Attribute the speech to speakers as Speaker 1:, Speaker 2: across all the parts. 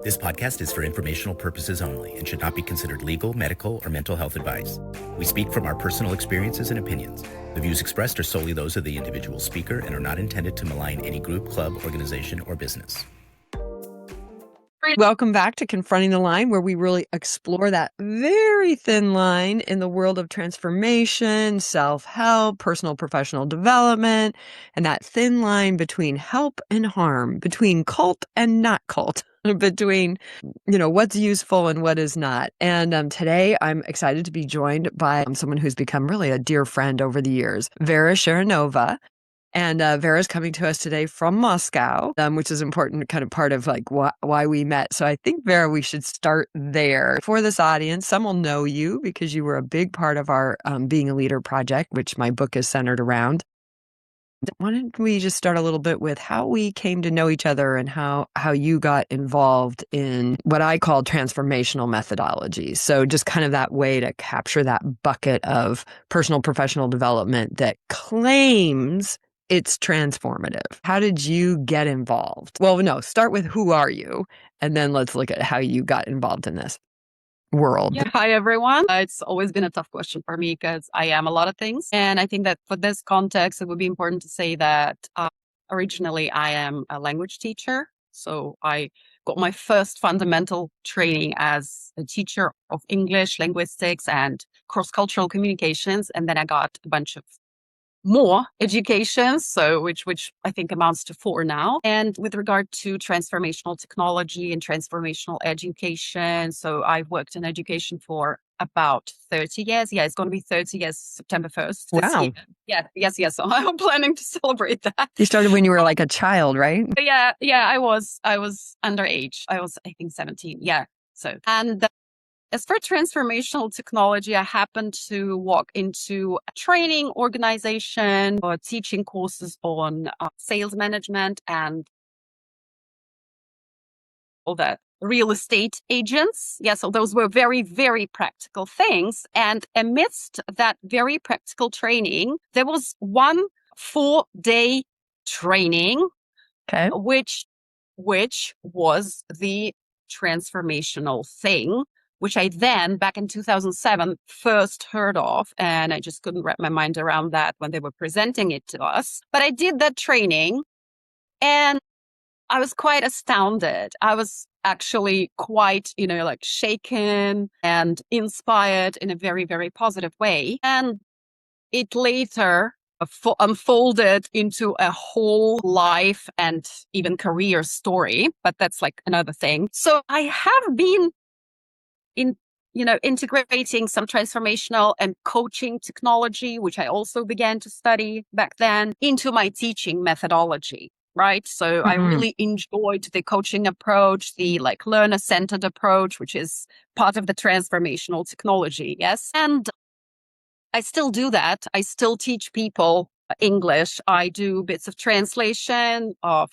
Speaker 1: This podcast is for informational purposes only and should not be considered legal, medical, or mental health advice. We speak from our personal experiences and opinions. The views expressed are solely those of the individual speaker and are not intended to malign any group, club, organization, or business.
Speaker 2: Welcome back to Confronting the Line, where we really explore that very thin line in the world of transformation, self-help, personal professional development, and that thin line between help and harm, between cult and not cult, between, what's useful and what is not. And today I'm excited to be joined by someone who's become really a dear friend over the years, Vera Sheranova. And Vera's coming to us today from Moscow, which is important kind of part of like why we met. So I think, Vera, we should start there. For this audience, some will know you because you were a big part of our Being a Leader project, which my book is centered around. Why don't we just start a little bit with how we came to know each other and how you got involved in what I call transformational methodology. So just kind of that way to capture that bucket of personal professional development that claims it's transformative. How did you get involved? Well, no, start with who are you? And then let's look at how you got involved in this world.
Speaker 3: Yeah, hi, everyone. It's always been a tough question for me because I am a lot of things. And I think that for this context, it would be important to say that originally I am a language teacher. So I got my first fundamental training as a teacher of English, linguistics, and cross-cultural communications. And then I got a bunch of more educations, so which I think amounts to 4 now. And with regard to transformational technology and transformational education, so I've worked in education for about 30 years. Yeah, it's going to be 30 years, September 1st.
Speaker 2: Wow.
Speaker 3: Yes. So I'm planning to celebrate that.
Speaker 2: You started when you were like a child, right?
Speaker 3: Yeah, I was underage. I was, I think, 17. Yeah. So, and as for transformational technology, I happened to walk into a training organization or teaching courses on sales management and all that real estate agents. Yeah, so those were very, very practical things. And amidst that very practical training, there was one 4-day training,
Speaker 2: Okay.
Speaker 3: which was the transformational thing, which I then, back in 2007, first heard of. And I just couldn't wrap my mind around that when they were presenting it to us. But I did that training and I was quite astounded. I was actually quite, shaken and inspired in a very, very positive way. And it later unfolded into a whole life and even career story. But that's like another thing. So I have been integrating some transformational and coaching technology, which I also began to study back then, into my teaching methodology, right? So I really enjoyed the coaching approach, the learner-centered approach, which is part of the transformational technology. Yes. And I still do that. I still teach people English. I do bits of translation of,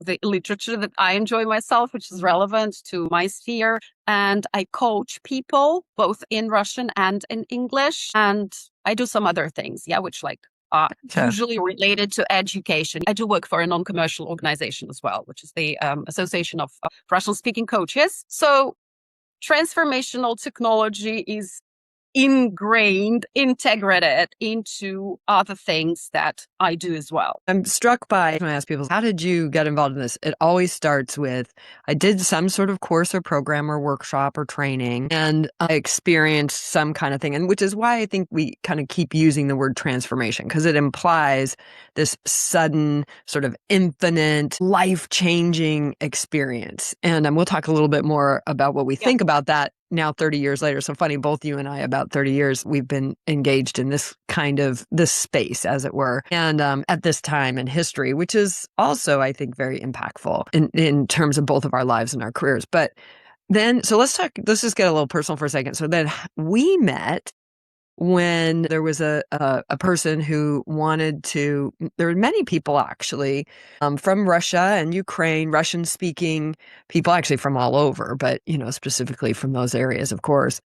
Speaker 3: the literature that I enjoy myself, which is relevant to my sphere. And I coach people both in Russian and in English. And I do some other things, which are usually related to education. I do work for a non-commercial organization as well, which is the Association of Russian-speaking Coaches. So transformational technology is integrated into other things that I do as well.
Speaker 2: I'm struck by, when I ask people, how did you get involved in this? It always starts with, I did some sort of course or program or workshop or training, and I experienced some kind of thing. And which is why I think we kind of keep using the word transformation, because it implies this sudden sort of infinite, life-changing experience. And we'll talk a little bit more about what we think about that now 30 years later. So funny, both you and I, about 30 years, we've been engaged in this space, as it were. And at this time in history, which is also, I think, very impactful in terms of both of our lives and our careers. But then, so let's just get a little personal for a second. So then we met when there was a person who wanted to, there were many people actually from Russia and Ukraine, Russian speaking people, actually from all over, but, specifically from those areas, of course,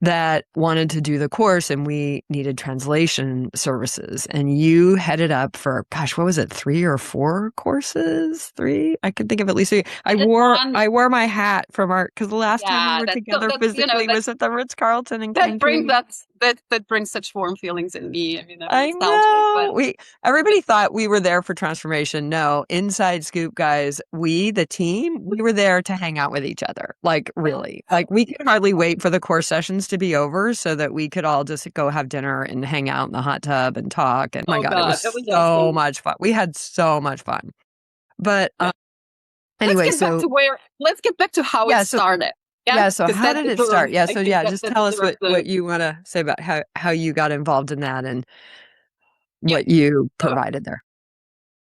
Speaker 2: that wanted to do the course, and we needed translation services. And you headed up for, gosh, what was it? 3 or 4 courses? 3? I could think of at least 3. I wore my hat from because the last time we were together physically was at the Ritz-Carlton in Cancun.
Speaker 3: That brings such warm feelings in me. I mean,
Speaker 2: I know. Everybody thought we were there for transformation. No, inside scoop, guys. The team, we were there to hang out with each other. Like, really. Like, we could hardly wait for the course sessions to be over so that we could all just go have dinner and hang out in the hot tub and talk. And my God, it was so awesome. Much fun. We had so much fun. But anyway,
Speaker 3: let's get back to how it started.
Speaker 2: Yeah. So how did it start? Yeah. So just tell us what you want to say about how you got involved in that and what you provided there.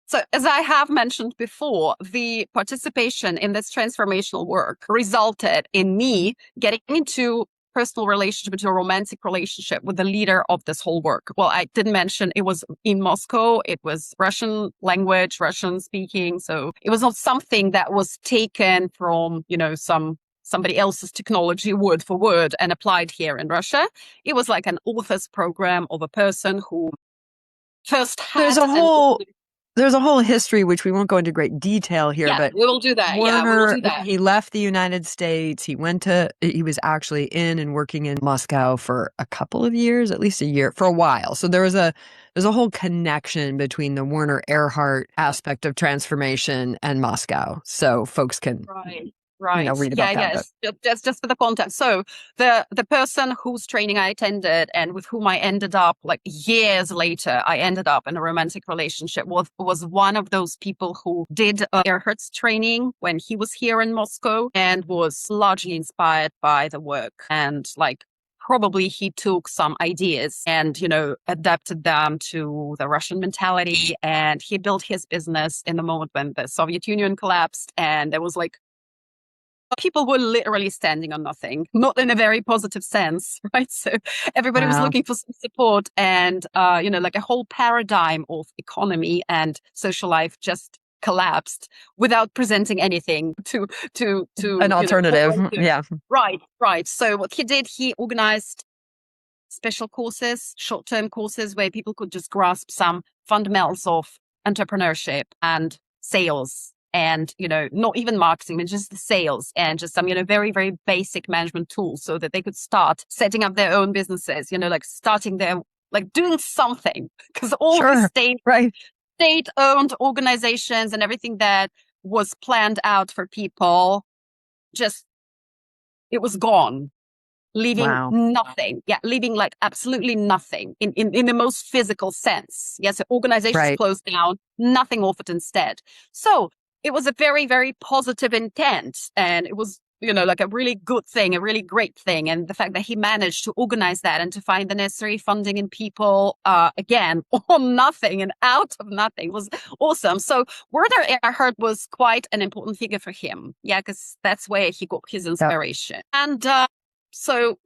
Speaker 3: So as I have mentioned before, the participation in this transformational work resulted in me getting into personal relationship, into a romantic relationship with the leader of this whole work. Well, I didn't mention it was in Moscow. It was Russian language, Russian speaking. So it was not something that was taken from, somebody else's technology word for word and applied here in Russia. It was like an author's program of a person who first had...
Speaker 2: There's a whole history, which we won't go into great detail here, but
Speaker 3: we will do that.
Speaker 2: Werner, he left the United States. He was actually in and working in Moscow for a couple of years, at least a year, for a while. So there's a whole connection between the Werner Erhard aspect of transformation and Moscow. So folks can read about that.
Speaker 3: Just for the context. So the person whose training I attended and with whom I ended up, like years later, I ended up in a romantic relationship was one of those people who did Erhard's training when he was here in Moscow and was largely inspired by the work. And probably he took some ideas and, adapted them to the Russian mentality. And he built his business in the moment when the Soviet Union collapsed. And there was people were literally standing on nothing, not in a very positive sense, right? So everybody was looking for some support and, a whole paradigm of economy and social life just collapsed without presenting anything to
Speaker 2: an alternative. Yeah.
Speaker 3: Right. So what he did, he organized special courses, short-term courses where people could just grasp some fundamentals of entrepreneurship and sales. And, not even marketing, but just the sales and just some, very, very basic management tools so that they could start setting up their own businesses, starting their, doing something. Because all the state-owned organizations and everything that was planned out for people, it was gone. Leaving nothing. Yeah, leaving absolutely nothing in the most physical sense. Yes, organizations closed down, nothing offered instead. So it was a very, very positive intent. And it was, a really good thing, a really great thing. And the fact that he managed to organize that and to find the necessary funding and people, again, on nothing and out of nothing was awesome. So Werner Erhard was quite an important figure for him. Yeah, because that's where he got his inspiration. And so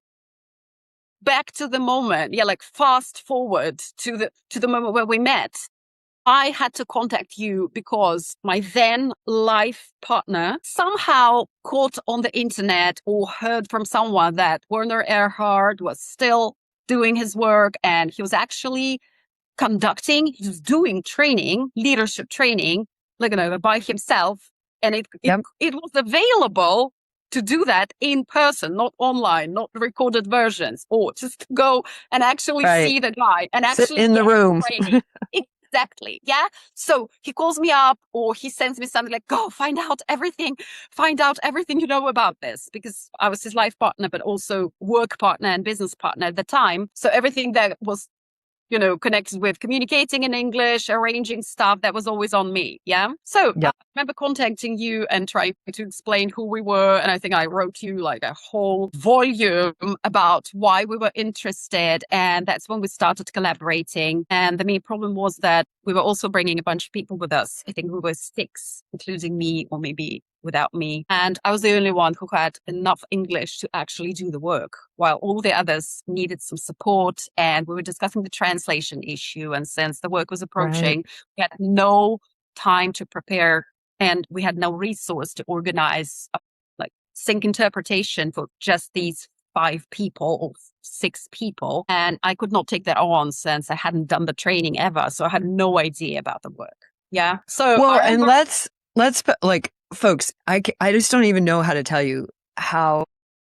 Speaker 3: back to the moment, fast forward to the moment where we met. I had to contact you because my then life partner somehow caught on the internet or heard from someone that Werner Erhard was still doing his work and he was actually doing training, leadership training, by himself. And it was available to do that in person, not online, not recorded versions, or just go and actually see the guy and actually
Speaker 2: sit in the room.
Speaker 3: Exactly. Yeah. So he calls me up or he sends me something go find out everything you know about this, because I was his life partner, but also work partner and business partner at the time. So everything that was, connected with communicating in English, arranging stuff, that was always on me. Yeah. So I remember contacting you and trying to explain who we were. And I think I wrote you a whole volume about why we were interested. And that's when we started collaborating. And the main problem was that we were also bringing a bunch of people with us. I think we were 6, including me, or maybe without me. And I was the only one who had enough English to actually do the work, while all the others needed some support. And we were discussing the translation issue. And since the work was approaching, we had no time to prepare and we had no resource to organize sync interpretation for just these 5 people or 6 people. And I could not take that on since I hadn't done the training ever. So I had no idea about the work. Yeah. So
Speaker 2: Well,
Speaker 3: I
Speaker 2: and
Speaker 3: remember,
Speaker 2: let's put, like, folks, I just don't even know how to tell you how,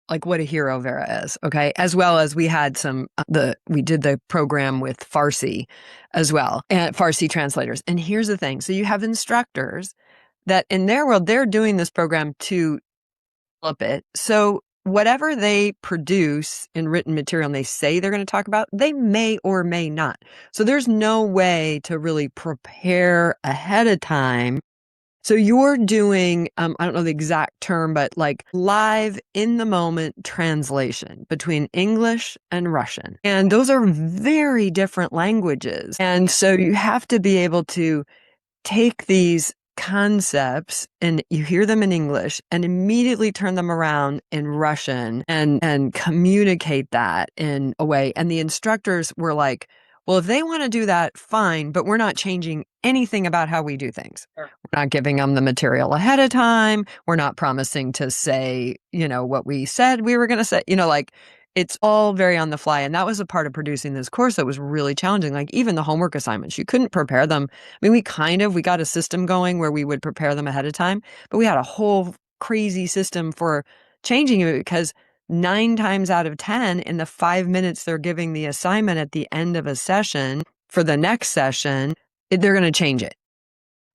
Speaker 2: like, what a hero Vera is. Okay. As well as we had we did the program with Farsi as well, and Farsi translators. And here's the thing. So you have instructors that in their world, they're doing this program to develop it. So whatever they produce in written material and they say they're going to talk about, they may or may not. So there's no way to really prepare ahead of time. So you're doing, I don't know the exact term, but like live in the moment translation between English and Russian. And those are very different languages. And so you have to be able to take these concepts and you hear them in English and immediately turn them around in Russian and communicate that in a way. And the instructors were like, well, if they want to do that, fine, but we're not changing anything about how we do things.
Speaker 3: Sure.
Speaker 2: We're not giving them the material ahead of time. We're not promising to say, what we said we were going to say, like, it's all very on the fly. And that was a part of producing this course that was really challenging. Like even the homework assignments, you couldn't prepare them. I mean, we got a system going where we would prepare them ahead of time, but we had a whole crazy system for changing it because 9 times out of 10 in the 5 minutes they're giving the assignment at the end of a session for the next session, they're going to change it.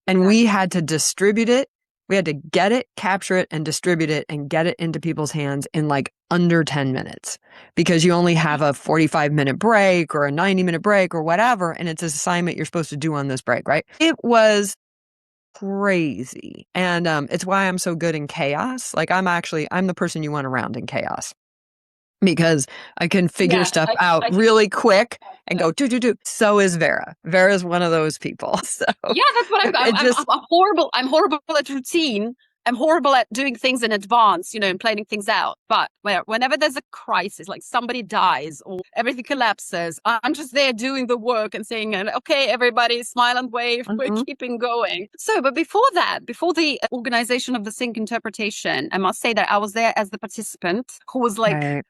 Speaker 2: And we had to distribute it. We had to get it, capture it, and distribute it and get it into people's hands in like under 10 minutes because you only have a 45-minute break or a 90-minute break or whatever. And it's an assignment you're supposed to do on this break, right? It was crazy. And it's why I'm so good in chaos. Like I'm the person you want around in chaos because I can figure stuff out really quick and go, do. So is Vera. Vera is one of those people. So
Speaker 3: yeah, that's what I'm horrible. I'm horrible at routine. I'm horrible at doing things in advance, and planning things out. But whenever there's a crisis, like somebody dies or everything collapses, I'm just there doing the work and saying, okay, everybody smile and wave.
Speaker 2: Mm-hmm.
Speaker 3: We're keeping going. So, but before the organization of the sync interpretation, I must say that I was there as the participant who was like,
Speaker 2: right.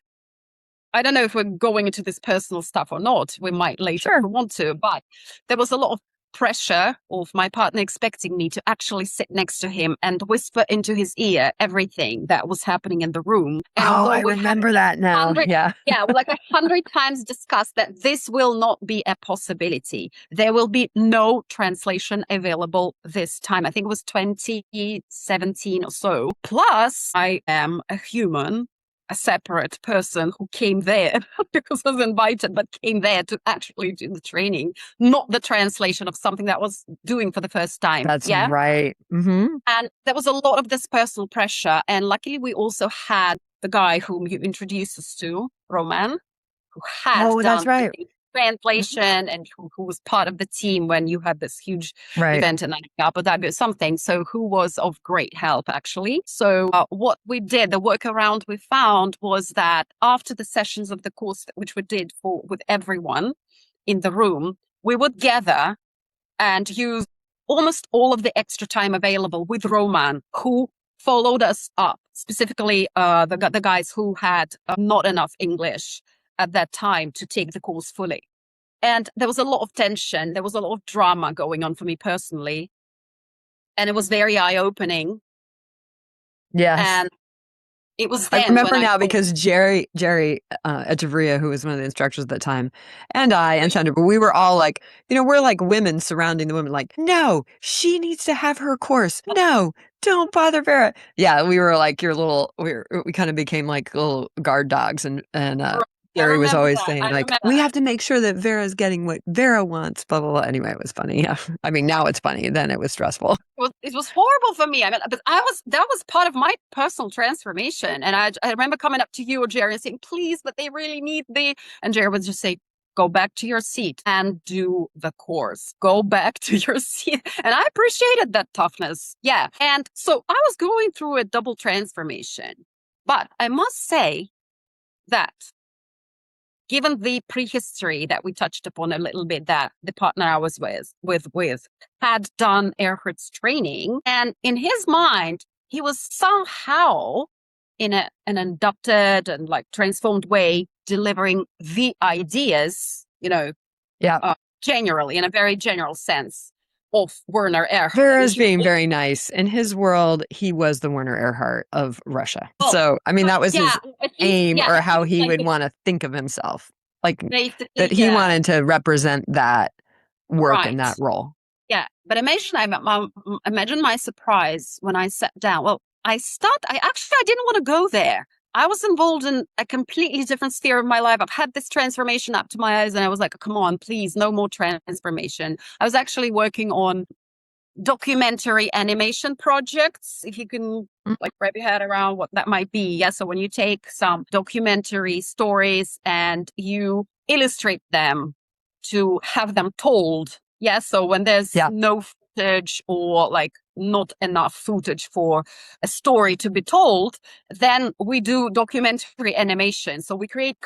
Speaker 3: I don't know if we're going into this personal stuff or not. We might later if we want to, but there was a lot of pressure of my partner expecting me to actually sit next to him and whisper into his ear everything that was happening in the room. And
Speaker 2: I remember that now. Yeah.
Speaker 3: Yeah, we 100 times discussed that this will not be a possibility. There will be no translation available this time. I think it was 2017 or so. Plus, I am a human, a separate person who came there because I was invited, but came there to actually do the training, not the translation of something that I was doing for the first time.
Speaker 2: That's right. Mm-hmm.
Speaker 3: And there was a lot of this personal pressure. And luckily, we also had the guy whom you introduced us to, Roman, who had done
Speaker 2: that's right.
Speaker 3: the translation and who was part of the team when you had this huge event in Abu Dhabi or something. So who was of great help, actually. So what we did, the workaround we found was that after the sessions of the course, which we did with everyone in the room, we would gather and use almost all of the extra time available with Roman, who followed us up, specifically the guys who had not enough English at that time to take the course fully. And there was a lot of tension. There was a lot of drama going on for me personally. And it was very eye-opening.
Speaker 2: Yes.
Speaker 3: And it was then
Speaker 2: I remember now because Jerry Echeverria, who was one of the instructors at the time, and I and Sandra, but we were all like, we're like women surrounding the women, like, no, she needs to have her course. No, don't bother Vera. Yeah, we were like we kind of became like little guard dogs, and Jerry was always saying like, we have to make sure that Vera's getting what Vera wants, blah, blah, blah. Anyway, it was funny. Yeah. I mean, now it's funny. Then it was stressful.
Speaker 3: It was horrible for me. I mean, but that was part of my personal transformation. And I remember coming up to you or Jerry and saying, please, but they really need and Jerry would just say, go back to your seat and do the course. Go back to your seat. And I appreciated that toughness. Yeah. And so I was going through a double transformation. But I must say that given the prehistory that we touched upon a little bit, that the partner I was with had done Erhard's training, and in his mind, he was somehow in an adapted and like transformed way, delivering the ideas, generally in a very general sense of Werner Erhard.
Speaker 2: Vera's being very nice. In his world, he was the Werner Erhard of Russia. So, I mean, that was his aim, or how he would want to think of himself. Like that he wanted to represent that work in that role.
Speaker 3: Yeah. But imagine my surprise when I sat down. Well, I didn't want to go there. I was involved in a completely different sphere of my life. I've had this transformation up to my eyes, and I was like, come on, please, no more transformation. I was actually working on documentary animation projects, if you can like wrap your head around what that might be. Yeah. So when you take some documentary stories and you illustrate them to have them told. Yeah. So when there's no footage, or like not enough footage for a story to be told, then we do documentary animation. So we create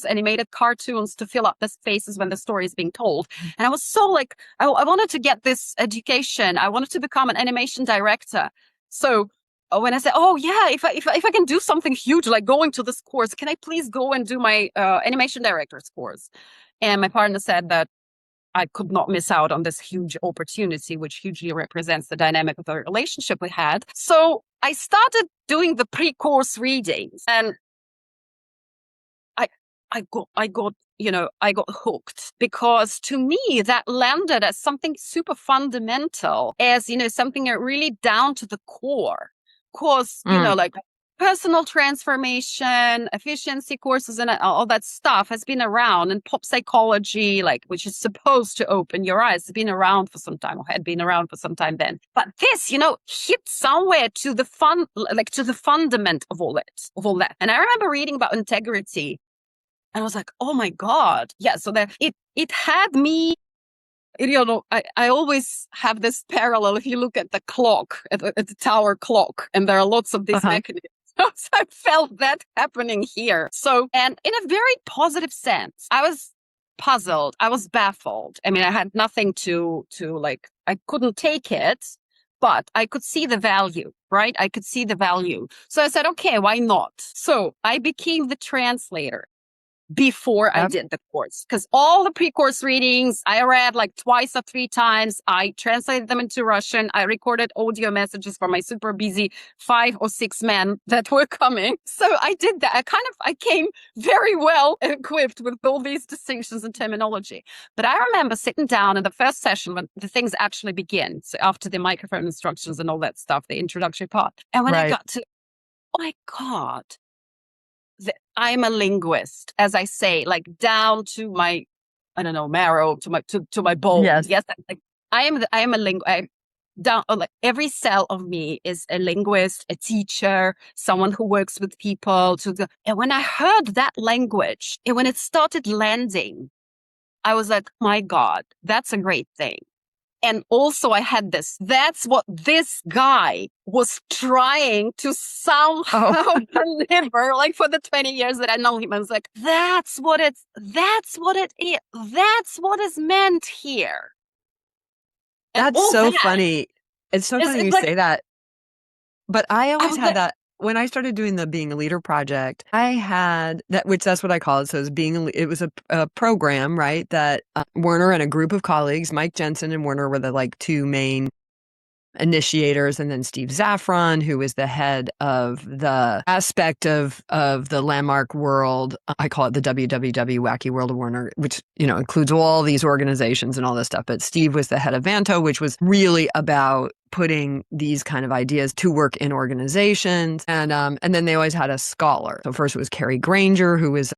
Speaker 3: animated cartoons to fill up the spaces when the story is being told. And I was so like, I wanted to get this education. I wanted to become an animation director. So when I said, oh yeah, if I can do something huge, like going to this course, can I please go and do my animation director's course? And my partner said that I could not miss out on this huge opportunity, which hugely represents the dynamic of the relationship we had. So I started doing the pre-course readings, and I got hooked, because to me that landed as something super fundamental, as, something really down to the core. Course, like personal transformation, efficiency courses, and all that stuff has been around, and pop psychology, like, which is supposed to open your eyes, has been around for some time, or had been around for some time then. But this, hit somewhere to the to the fundament of all that. And I remember reading about integrity, and I was like, oh my God. Yeah. So that it had me. I always have this parallel. If you look at the clock, at the tower clock, and there are lots of these mechanisms. So I felt that happening here. So, and in a very positive sense, I was puzzled. I was baffled. I mean, I had nothing to like, I couldn't take it, but I could see the value, right? I could see the value. So I said, okay, why not? So I became the translator before I did the course, because all the pre-course readings I read like twice or three times. I translated them into Russian. I recorded audio messages for my super busy 5 or 6 men that were coming. So I did that. I came very well equipped with all these distinctions and terminology. But I remember sitting down in the first session when the things actually begin. So after the microphone instructions and all that stuff, the introductory part. And when I got to, oh my God, I'm a linguist, as I say, like down to my, I don't know, marrow, to my bone.
Speaker 2: Yes.
Speaker 3: Like I am a linguist. Like every cell of me is a linguist, a teacher, someone who works with people. And when I heard that language, and when it started landing, I was like, my God, that's a great thing. And also I had that's what this guy was trying to somehow deliver, like for the 20 years that I know him. I was like, that's what it is. That's what is meant here. And
Speaker 2: that's so funny. It's so funny you say that. But I always had that. When I started doing the Being a Leader project, I had that, which that's what I call it. So it was a program, right? That Werner and a group of colleagues, Mike Jensen and Werner, were the like 2 main initiators, and then Steve Zaffron, who was the head of the aspect of the landmark world. I call it the WWW Wacky World of Werner, which, includes all these organizations and all this stuff. But Steve was the head of Vanto, which was really about putting these kind of ideas to work in organizations. And then they always had a scholar. So first it was Carrie Granger, who was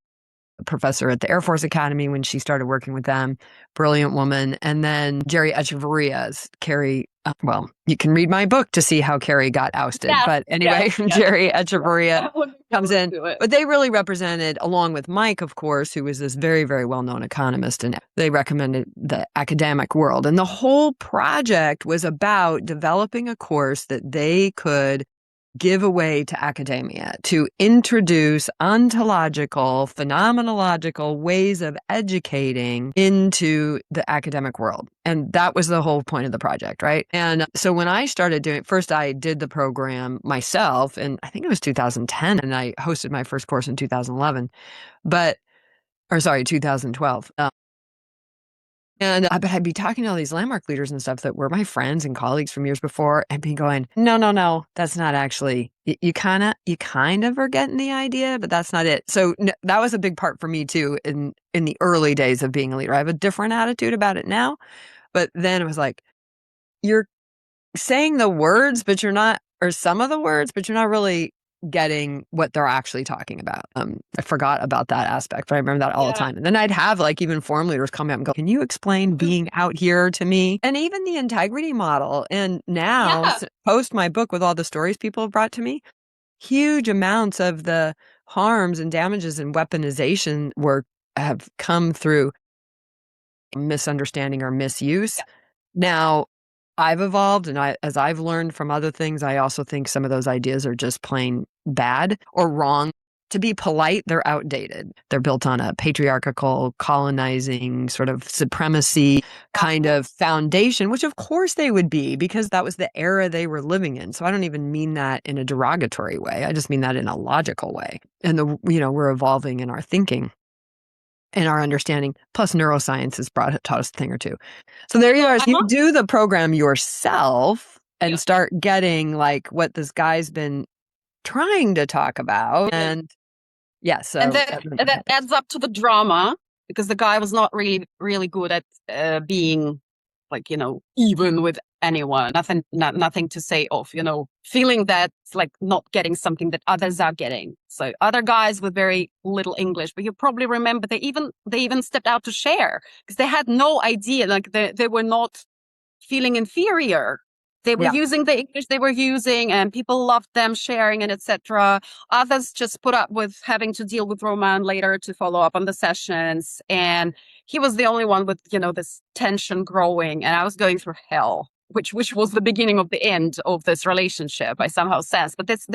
Speaker 2: a professor at the Air Force Academy when she started working with them. Brilliant woman. And then Jerry Echevarria's Carrie. Well, you can read my book to see how Carrie got ousted. Yeah, but anyway, Jerry Echevarria comes in. But they really represented, along with Mike, of course, who was this very, very well-known economist, and they recommended the academic world. And the whole project was about developing a course that they could give away to academia, to introduce ontological, phenomenological ways of educating into the academic world. And that was the whole point of the project, right? And so when I started doing it, first I did the program myself, and I think it was 2010, and I hosted my first course in 2011, 2012. But I'd be talking to all these landmark leaders and stuff that were my friends and colleagues from years before, and be going, no, that's not actually, you kind of are getting the idea, but that's not it. So that was a big part for me too in the early days of being a leader. I have a different attitude about it now, but then it was like, you're saying the words, but you're not, or some of the words, but you're not really getting what they're actually talking about. I forgot about that aspect, but I remember that all the time. And then I'd have like even forum leaders come up and go, can you explain being out here to me? And even the integrity model. And now, post my book with all the stories people have brought to me, huge amounts of the harms and damages and weaponization have come through misunderstanding or misuse. Now, I've evolved, and as I've learned from other things, I also think some of those ideas are just plain bad or wrong. To be polite, they're outdated. They're built on a patriarchal, colonizing, sort of supremacy kind of foundation, which of course they would be, because that was the era they were living in. So I don't even mean that in a derogatory way. I just mean that in a logical way. And we're evolving in our thinking and our understanding, plus neuroscience has taught us a thing or two. So there you are. So you do the program yourself and start getting like what this guy's been trying to talk about. And so
Speaker 3: and that adds up to the drama, because the guy was not really, really good at being like, even with anyone, nothing to say of, feeling that like not getting something that others are getting. So other guys with very little English, but you probably remember they even stepped out to share because they had no idea, like they were not feeling inferior. They were using the English they were using, and people loved them sharing and etc. Others just put up with having to deal with Roman later to follow up on the sessions. And he was the only one with, this tension growing. And I was going through hell, which was the beginning of the end of this relationship, I somehow sense. But this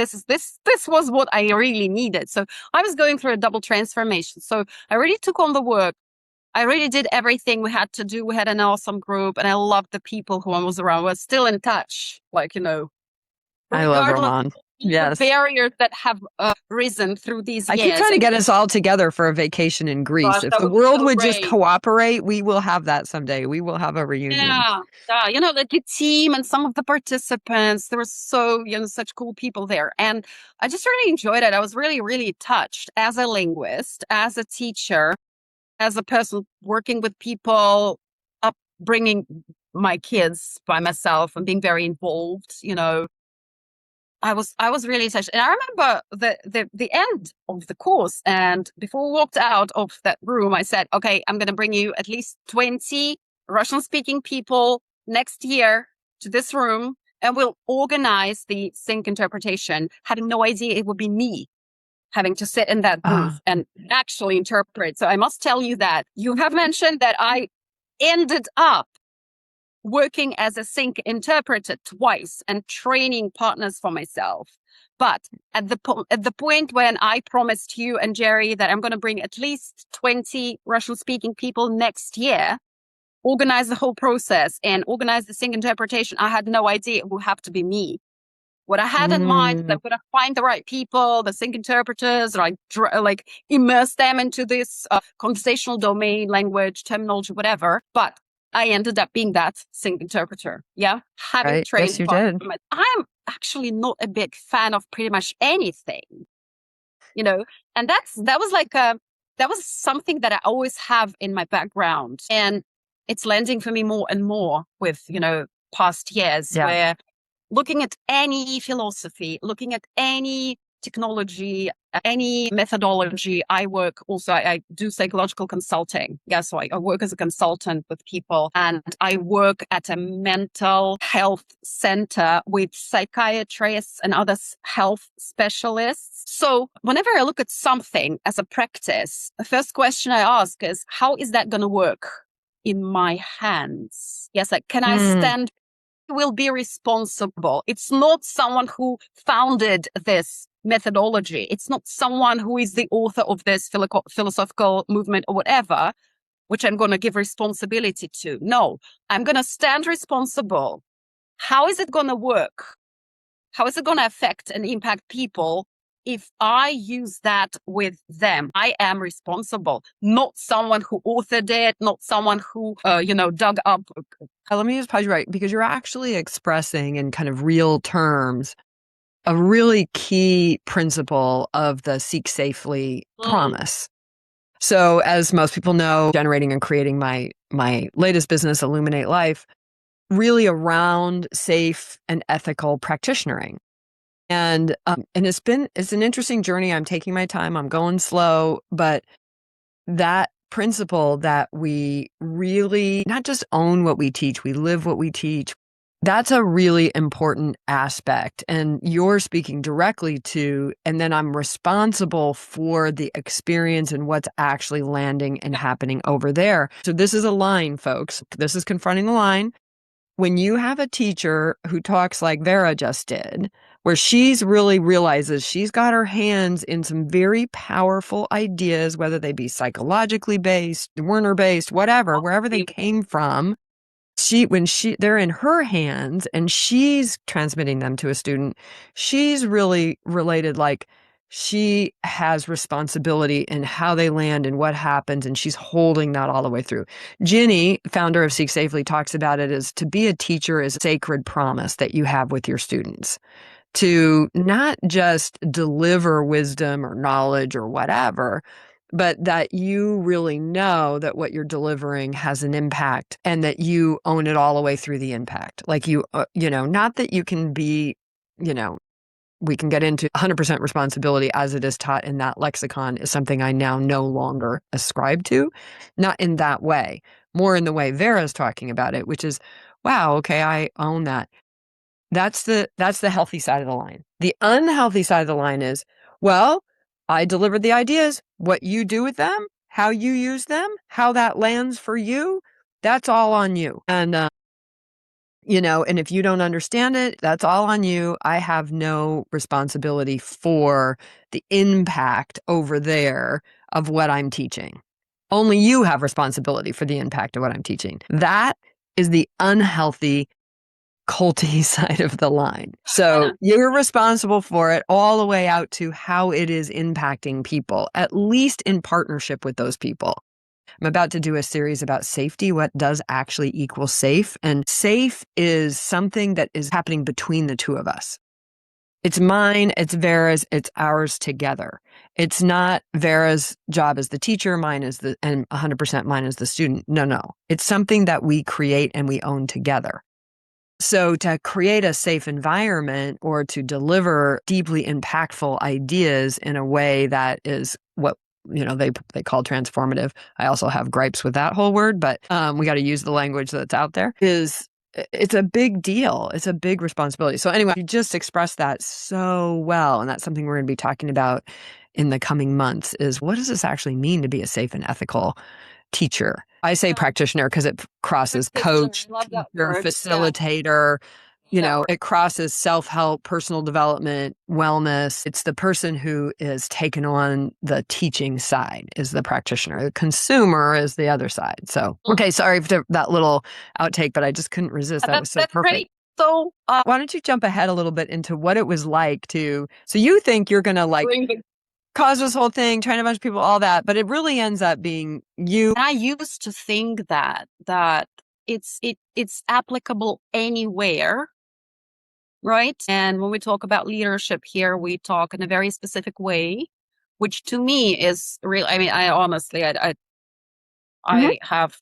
Speaker 3: was what I really needed. So I was going through a double transformation. So I really took on the work. I really did everything we had to do. We had an awesome group, and I loved the people who I was around. We're still in touch,
Speaker 2: I love Roman. Yes.
Speaker 3: The barriers that have risen through these years.
Speaker 2: I keep trying to get us all together for a vacation in Greece.
Speaker 3: Gosh,
Speaker 2: if the world would just cooperate, we will have that someday. We will have a reunion.
Speaker 3: Yeah. The team and some of the participants, there were such cool people there. And I just really enjoyed it. I was really, really touched as a linguist, as a teacher, as a person working with people, upbringing my kids by myself and being very involved, I was really touched. And I remember the end of the course. And before we walked out of that room, I said, okay, I'm going to bring you at least 20 Russian speaking people next year to this room, and we'll organize the sync interpretation, having no idea it would be me having to sit in that booth and actually interpret. So I must tell you that you have mentioned that I ended up working as a sync interpreter twice and training partners for myself. But at the point when I promised you and Jerry that I'm going to bring at least 20 Russian-speaking people next year, organize the whole process and organize the sync interpretation, I had no idea it would have to be me. What I had in mind, I'm going to find the right people, the sync interpreters, like immerse them into this conversational domain, language, terminology, whatever. But I ended up being that sync interpreter. Yeah. Having trained.
Speaker 2: Yes, you did.
Speaker 3: I'm actually not a big fan of pretty much anything, and that was something that I always have in my background. And it's landing for me more and more with, past years where looking at any philosophy, looking at any technology, any methodology. I do psychological consulting. Yeah, so I work as a consultant with people, and I work at a mental health center with psychiatrists and other health specialists. So whenever I look at something as a practice, the first question I ask is, how is that going to work in my hands? Yes, like, can I stand will be responsible. It's not someone who founded this methodology. It's not someone who is the author of this philosophical movement or whatever, which I'm going to give responsibility to. No, I'm going to stand responsible. How is it going to work? How is it going to affect and impact people if I use that with them? I am responsible, not someone who authored it, not someone who, dug up.
Speaker 2: Let me just pause you right, because you're actually expressing in kind of real terms a really key principle of the Seek Safely promise. So as most people know, generating and creating my latest business, Illuminate Life, really around safe and ethical practitionering. And it's an interesting journey. I'm taking my time. I'm going slow, but that principle that we really not just own what we teach, we live what we teach. That's a really important aspect. And you're speaking directly to, and then I'm responsible for the experience and what's actually landing and happening over there. So this is a line, folks. This is confronting the line. When you have a teacher who talks like Vera just did, where she's really realizes she's got her hands in some very powerful ideas, whether they be psychologically based, Werner based, whatever, wherever they came from, they're in her hands and she's transmitting them to a student, she's really related, like she has responsibility in how they land and what happens, and she's holding that all the way through. Ginny, founder of Seek Safely, talks about it as to be a teacher is a sacred promise that you have with your students to not just deliver wisdom or knowledge or whatever, but that you really know that what you're delivering has an impact and that you own it all the way through the impact. Like not that you can be, we can get into 100% responsibility as it is taught in that lexicon is something I now no longer ascribe to. Not in that way, more in the way Vera's talking about it, which is, wow, okay, I own that. That's the healthy side of the line. The unhealthy side of the line is, well, I delivered the ideas. What you do with them, how you use them, how that lands for you, that's all on you. And, and if you don't understand it, that's all on you. I have no responsibility for the impact over there of what I'm teaching. Only you have responsibility for the impact of what I'm teaching. That is the unhealthy culty side of the line. So you're responsible for it all the way out to how it is impacting people, at least in partnership with those people. I'm about to do a series about safety. What does actually equal safe? And safe is something that is happening between the two of us. It's mine, it's Vera's, it's ours together. It's not Vera's job as the teacher, and 100% mine as the student. No. It's something that we create and we own together. So to create a safe environment or to deliver deeply impactful ideas in a way that is what they call transformative. I also have gripes with that whole word, but we got to use the language that's out there. It's a big deal. It's a big responsibility. So anyway, you just expressed that so well, and that's something we're going to be talking about in the coming months. Is what does this actually mean to be a safe and ethical teacher? I say practitioner because it crosses coach, teacher, facilitator. It crosses self-help, personal development, wellness. It's the person who is taken on the teaching side is the practitioner. The consumer is the other side. So, okay, sorry for that little outtake, but I just couldn't resist. That was so perfect.
Speaker 3: Great. So,
Speaker 2: why don't you jump ahead a little bit into what it was like so you think you're going to cause this whole thing, train a bunch of people, all that, but it really ends up being you.
Speaker 3: I used to think that it's applicable anywhere, right? And when we talk about leadership here, we talk in a very specific way, which to me is real. I mean, I honestly, I have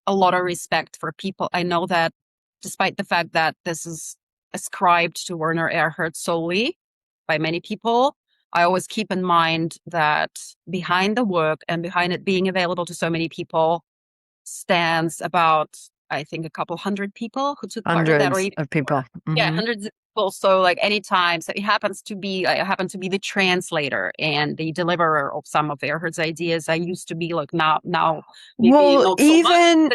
Speaker 3: a lot of respect for people. I know that despite the fact that this is ascribed to Werner Erhard solely by many people, I always keep in mind that behind the work and behind it being available to so many people stands about, I think, a couple hundred people who took part in that.
Speaker 2: Hundreds of people. Mm-hmm.
Speaker 3: Yeah, hundreds of people. So like anytime, so I happen to be the translator and the deliverer of some of Erhard's ideas. I used to be like now maybe
Speaker 2: well,
Speaker 3: not so much.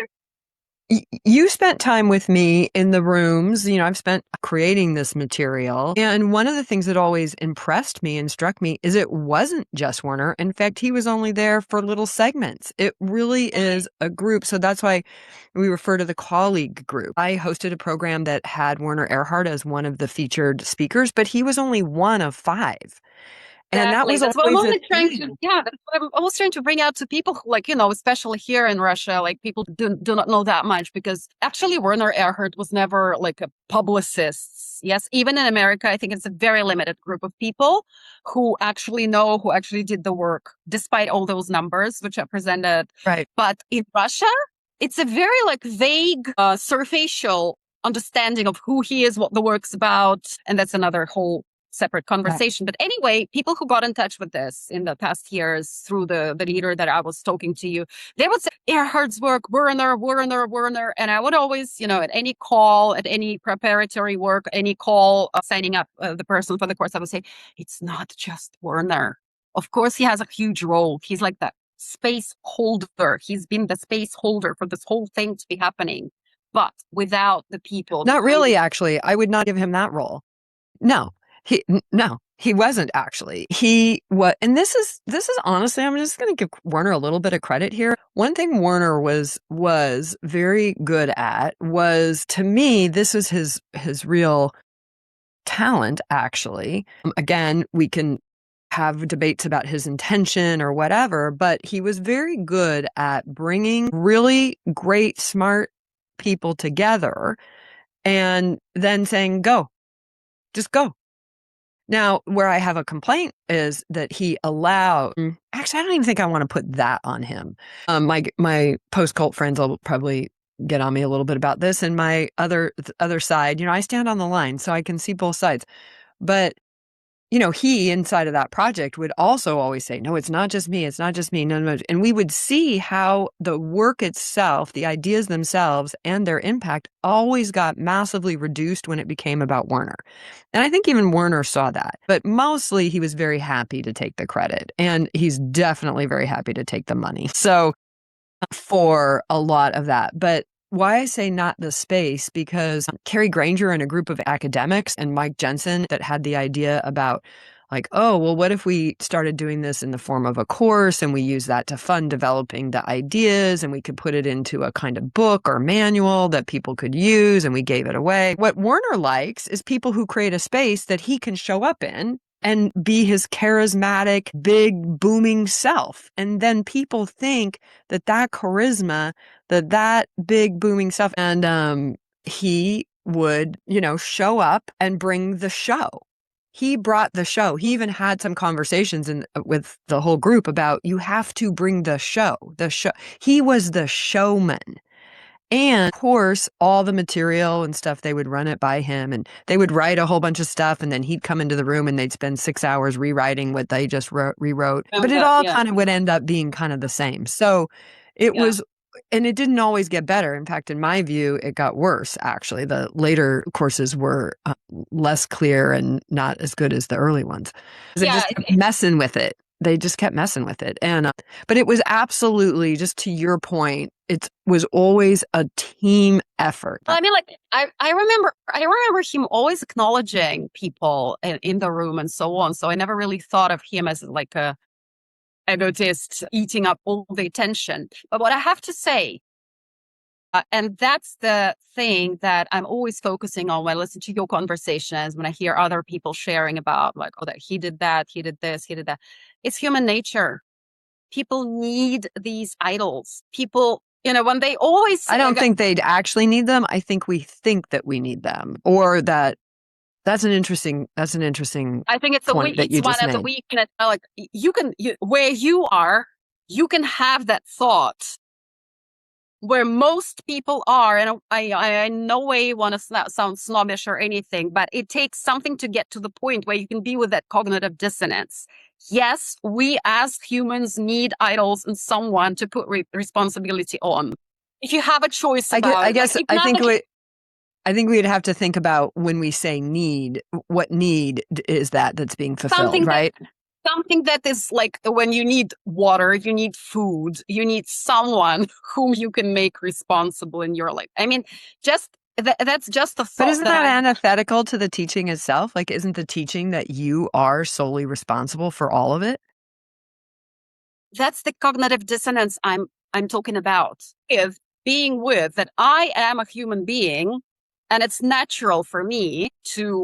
Speaker 2: You spent time with me in the rooms. I've spent creating this material. And one of the things that always impressed me and struck me is it wasn't just Werner. In fact, he was only there for little segments. It really is a group. So that's why we refer to the colleague group. I hosted a program that had Werner Erhard as one of the featured speakers, but he was only one of 5. And that was
Speaker 3: That's what I'm
Speaker 2: always
Speaker 3: only
Speaker 2: a
Speaker 3: trying
Speaker 2: theme.
Speaker 3: to, yeah, that's what I'm always trying to bring out to people who, like, especially here in Russia, like people do not know that much because actually Werner Erhard was never like a publicist. Yes, even in America, I think it's a very limited group of people who actually know, who actually did the work, despite all those numbers which are presented.
Speaker 2: Right.
Speaker 3: But in Russia, it's a very like vague, superficial understanding of who he is, what the work's about, and that's another whole separate conversation. But anyway, people who got in touch with this in the past years through the leader that I was talking to you, they would say Erhard's work, Werner. And I would always, at any call, at any preparatory work, any call, signing up the person for the course, I would say, it's not just Werner. Of course, he has a huge role. He's like the space holder. He's been the space holder for this whole thing to be happening. But without the people.
Speaker 2: Not really, actually. I would not give him that role. No. He wasn't actually. He was, and this is honestly, I'm just going to give Werner a little bit of credit here. One thing Werner was very good at was, to me, this was his real talent, actually. Again, we can have debates about his intention or whatever, but he was very good at bringing really great, smart people together and then saying, go, just go. Now, where I have a complaint is that he allowed, actually, I don't even think I want to put that on him. My post-cult friends will probably get on me a little bit about this. And my other side, I stand on the line, so I can see both sides. But he inside of that project would also always say, no, it's not just me. It's not just me. No. And we would see how the work itself, the ideas themselves and their impact always got massively reduced when it became about Werner. And I think even Werner saw that, but mostly he was very happy to take the credit, and he's definitely very happy to take the money. So for a lot of that, but why I say not the space, because Carrie Granger and a group of academics and Mike Jensen that had the idea about like, oh, well, what if we started doing this in the form of a course and we use that to fund developing the ideas and we could put it into a kind of book or manual that people could use and we gave it away. What Werner likes is people who create a space that he can show up in and be his charismatic, big, booming self. And then people think that charisma, that big, booming self, and he would, show up and bring the show. He brought the show. He even had some conversations with the whole group about, you have to bring the show. He was the showman. And of course, all the material and stuff, they would run it by him and they would write a whole bunch of stuff. And then he'd come into the room and they'd spend 6 hours rewriting what they just rewrote. But it all kind of would end up being kind of the same. So it was, and it didn't always get better. In fact, in my view, it got worse, actually. The later courses were less clear and not as good as the early ones. They just kept messing with it. They just kept messing with it. And, but it was absolutely, just to your point, it was always a team effort.
Speaker 3: Well, I mean, like, I remember him always acknowledging people in the room and so on. So I never really thought of him as like a egotist eating up all the attention. But what I have to say, and that's the thing that I'm always focusing on when I listen to your conversations, when I hear other people sharing about like, oh, that he did that, he did this, he did that. It's human nature. People need these idols. People, when they always say,
Speaker 2: I don't think they'd actually need them. I think we think that we need them, or that's an interesting
Speaker 3: I think it's
Speaker 2: point that you just made.
Speaker 3: It's one of the weakness. Like where you are, you can have that thought. Where most people are, and I in no way want to sound snobbish or anything, but it takes something to get to the point where you can be with that cognitive dissonance. Yes, we as humans need idols and someone to put responsibility on. If you have a choice about
Speaker 2: I guess
Speaker 3: like,
Speaker 2: I think we'd have to think about when we say need, what need is that's being fulfilled, right?
Speaker 3: something that is like when you need water, you need food, you need someone whom you can make responsible in your life. I mean, that's just a
Speaker 2: But
Speaker 3: thought
Speaker 2: isn't that antithetical to the teaching itself? Like, isn't the teaching that you are solely responsible for all of it?
Speaker 3: That's the cognitive dissonance I'm talking about. If being with that I am a human being and it's natural for me to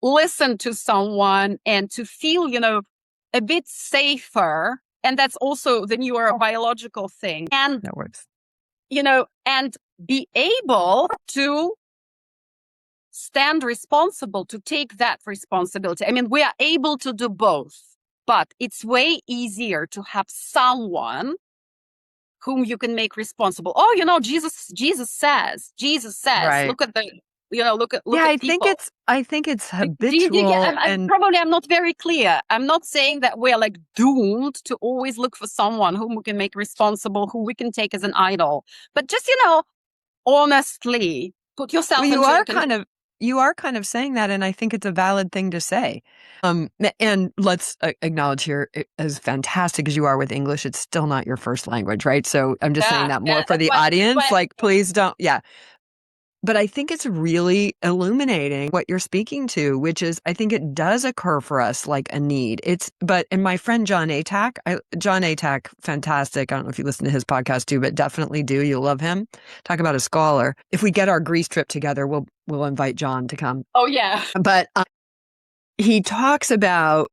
Speaker 3: listen to someone and to feel, a bit safer. And that's also the neurobiological thing. And,
Speaker 2: That works.
Speaker 3: and be able to stand responsible, to take that responsibility. I mean, we are able to do both, but it's way easier to have someone whom you can make responsible. Oh, Jesus says,
Speaker 2: Right.
Speaker 3: look at the, look at
Speaker 2: I
Speaker 3: people.
Speaker 2: think it's
Speaker 3: Do you get,
Speaker 2: habitual.
Speaker 3: I'm probably I'm not very clear. I'm not saying that we're like doomed to always look for someone whom we can make responsible, who we can take as an idol. But just, honestly put yourself
Speaker 2: Well,
Speaker 3: into
Speaker 2: you are kind of saying that, and I think it's a valid thing to say. And let's acknowledge here, as fantastic as you are with English, it's still not your first language, right? So I'm just saying that more for the audience. Like, please don't, But I think it's really illuminating what you're speaking to, which is, I think it does occur for us like a need. And my friend John Atack, fantastic. I don't know if you listen to his podcast too, but definitely do. You'll love him. Talk about a scholar. If we get our Greece trip together, we'll invite John to come.
Speaker 3: Oh yeah.
Speaker 2: But he talks about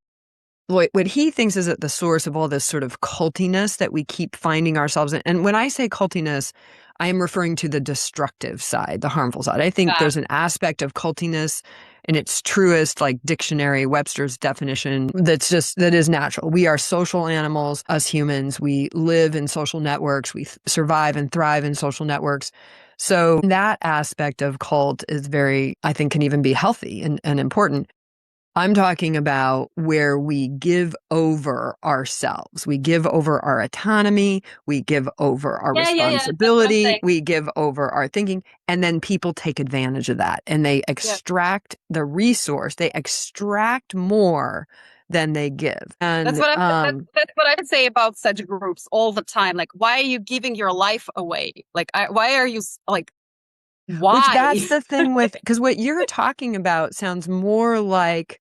Speaker 2: what he thinks is at the source of all this sort of cultiness that we keep finding ourselves in. And when I say cultiness, I am referring to the destructive side, the harmful side. I think there's an aspect of cultiness in its truest, like dictionary, Webster's definition, that is natural. We are social animals, us humans. We live in social networks. We survive and thrive in social networks. So that aspect of cult is I think can even be healthy and important. I'm talking about where we give over ourselves. We give over our autonomy. We give over our responsibility. We give over our thinking. And then people take advantage of that and they extract the resource. They extract more than they give. And
Speaker 3: that's what I say about such groups all the time. Like, why are you giving your life away? Like, why are you like, why?
Speaker 2: Which that's the thing because what you're talking about sounds more like,